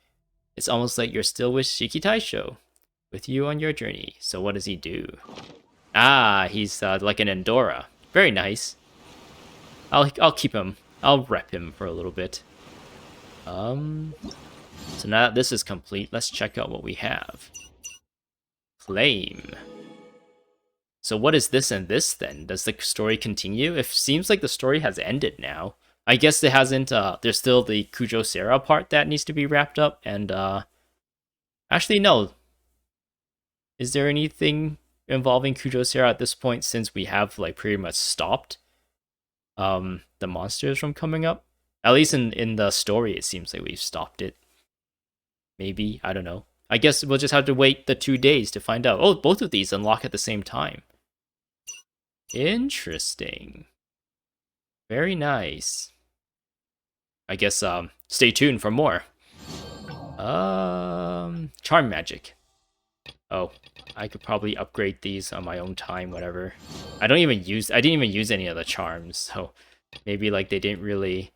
you're still with Shiki Taishou, with you on your journey. So what does he do? Ah, he's like an Endora. Very nice. I'll keep him. I'll rep him for a little bit. So now that this is complete, let's check out what we have. Claim. So what is this and this then? Does the story continue? It seems like the story has ended now. I guess it hasn't, there's still the Kujo Sera part that needs to be wrapped up, and, actually, no. Is there anything involving Kujo Sera at this point, since we have, like, pretty much stopped, the monsters from coming up? At least in the story, it seems like we've stopped it. Maybe, I don't know. I guess we'll just have to wait the 2 days to find out. Oh, both of these unlock at the same time. Interesting. Very nice. I guess stay tuned for more. Charm magic. Oh, I could probably upgrade these on my own time, whatever. I didn't even use any of the charms, so maybe like they didn't really.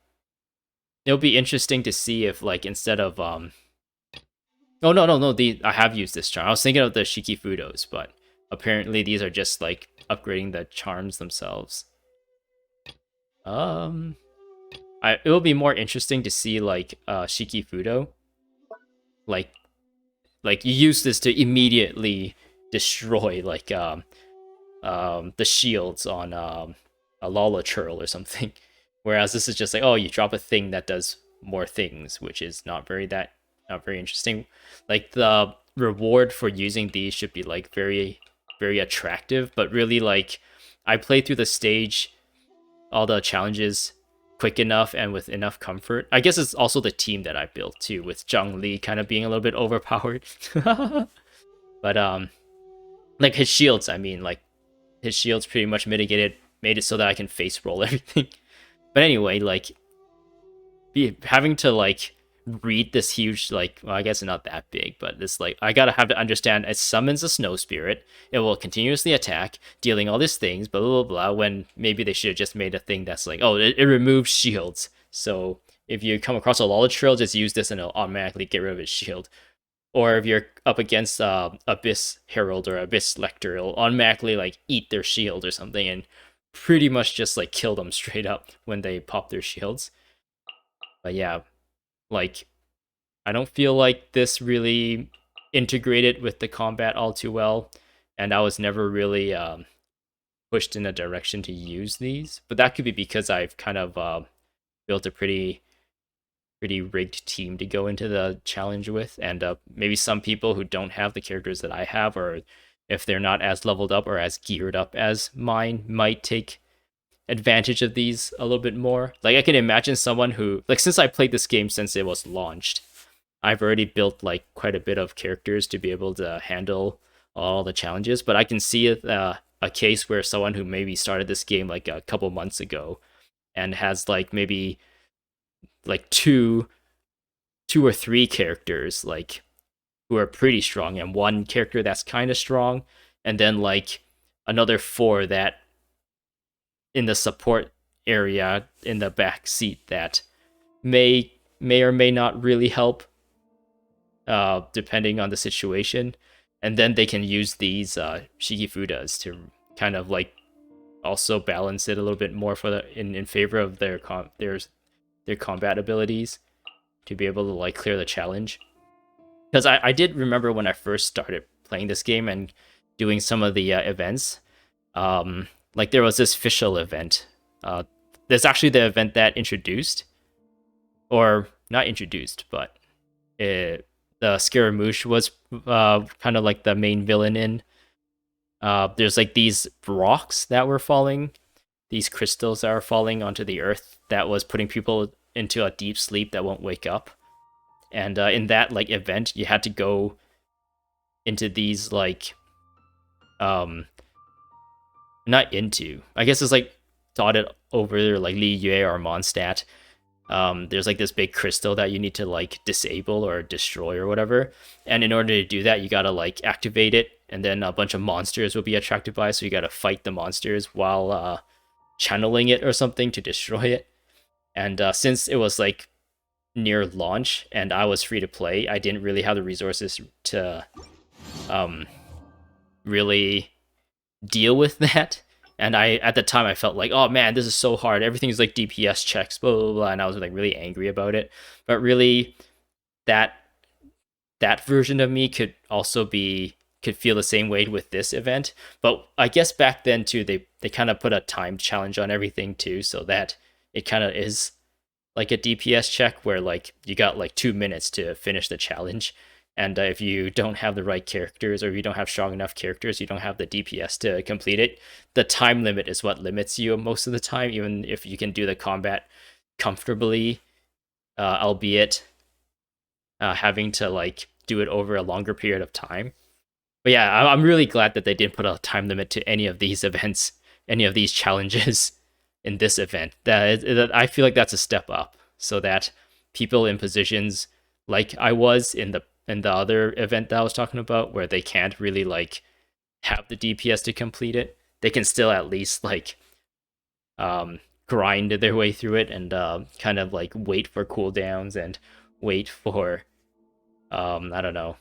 It'll be interesting to see if like instead of Oh no, I have used this charm. I was thinking of the Shiki Fudos, but apparently these are just like upgrading the charms themselves. It will be more interesting to see like Shiki Fudo. Like you use this to immediately destroy like the shields on a Lala Churl or something. Whereas this is just like, oh, you drop a thing that does more things, which is not very interesting. Like the reward for using these should be like very, very attractive, but really like I played through the stage, all the challenges quick enough and with enough comfort. I guess it's also the team that I built too, with Zhang Li kind of being a little bit overpowered. But like his shields, I mean, like his shields pretty much made it so that I can face roll everything. But anyway, like having to like read this huge, like, well, I guess not that big, but this like I gotta have to understand it summons a snow spirit, it will continuously attack, dealing all these things, blah blah blah, when maybe they should have just made a thing that's like, oh, it removes shields. So if you come across a Lala Trail, just use this and it'll automatically get rid of its shield. Or if you're up against Abyss Herald or Abyss Lector, it'll automatically like eat their shield or something and pretty much just like kill them straight up when they pop their shields. But yeah, like I don't feel like this really integrated with the combat all too well, and I was never really pushed in a direction to use these. But that could be because I've kind of built a pretty rigged team to go into the challenge with, and maybe some people who don't have the characters that I have, or if they're not as leveled up or as geared up as mine, might take advantage of these a little bit more. Like I can imagine someone who, like, since I played this game since it was launched, I've already built like quite a bit of characters to be able to handle all the challenges. But I can see a case where someone who maybe started this game like a couple months ago and has like maybe like two or three characters like who are pretty strong, and one character that's kind of strong, and then like another 4 that in the support area in the back seat that may or may not really help, depending on the situation. And then they can use these Shikifudas to kind of like also balance it a little bit more for in favor of their combat abilities to be able to like clear the challenge. Because I did remember when I first started playing this game and doing some of the events, like there was this official event. There's actually the event that introduced, or not introduced, but the Scaramouche was kind of like the main villain in. There's like these rocks that were falling, these crystals that are falling onto the earth that was putting people into a deep sleep that won't wake up. And in that like event, you had to go into these like, not into, I guess it's like dotted over like Li Yue or Mondstadt. There's like this big crystal that you need to like disable or destroy or whatever. And in order to do that, you gotta like activate it, and then a bunch of monsters will be attracted by it, so you gotta fight the monsters while channeling it or something to destroy it. And since it was like near launch and I was free to play, I didn't really have the resources to really deal with that. And at the time I felt like, oh man, this is so hard, everything's like DPS checks, blah blah blah, and I was like really angry about it. But really, that version of me could feel the same way with this event. But I guess back then too, they kind of put a time challenge on everything too, so that it kind of is like a DPS check where like you got like 2 minutes to finish the challenge. And if you don't have the right characters, or if you don't have strong enough characters, you don't have the DPS to complete it. The time limit is what limits you most of the time, even if you can do the combat comfortably, albeit having to like do it over a longer period of time. But yeah, I'm really glad that they didn't put a time limit to any of these events, any of these challenges in this event. That I feel like that's a step up, so that people in positions like I was in the other event that I was talking about, where they can't really like have the DPS to complete it, they can still at least like grind their way through it and kind of like wait for cooldowns and wait for I don't know,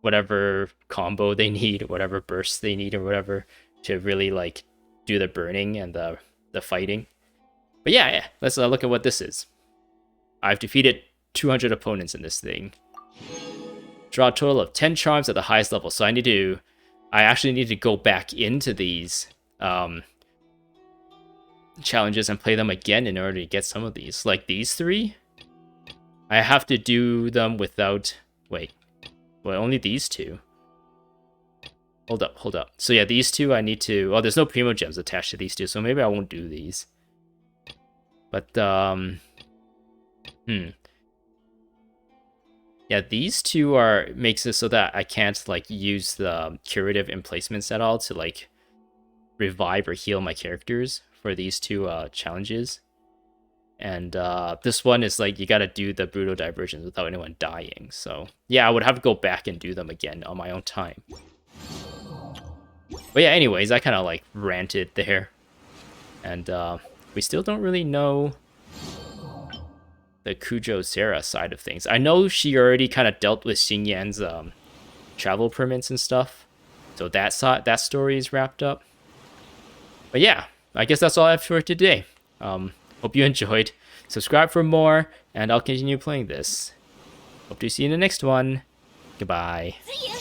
whatever combo they need, whatever bursts they need, or whatever, to really like do the burning and the fighting. But yeah, let's look at what this is. I've defeated 200 opponents in this thing. Draw a total of 10 charms at the highest level. So I actually need to go back into these challenges and play them again in order to get some of these. Like these 3, I have to do them without, only these 2. Hold up. So yeah, these 2 I need to, there's no Primo Gems attached to these 2, so maybe I won't do these. But, yeah, these 2 makes it so that I can't like use the curative emplacements at all to like revive or heal my characters for these 2 challenges. And this one is like you gotta do the brutal diversions without anyone dying. So yeah, I would have to go back and do them again on my own time. But yeah, anyways, I kind of like ranted there, and we still don't really know the Kujo Sarah side of things. I know she already kind of dealt with Xinyan's travel permits and stuff, so that story is wrapped up. But yeah, I guess that's all I have for today. Hope you enjoyed. Subscribe for more, and I'll continue playing this. Hope to see you in the next one. Goodbye. See you.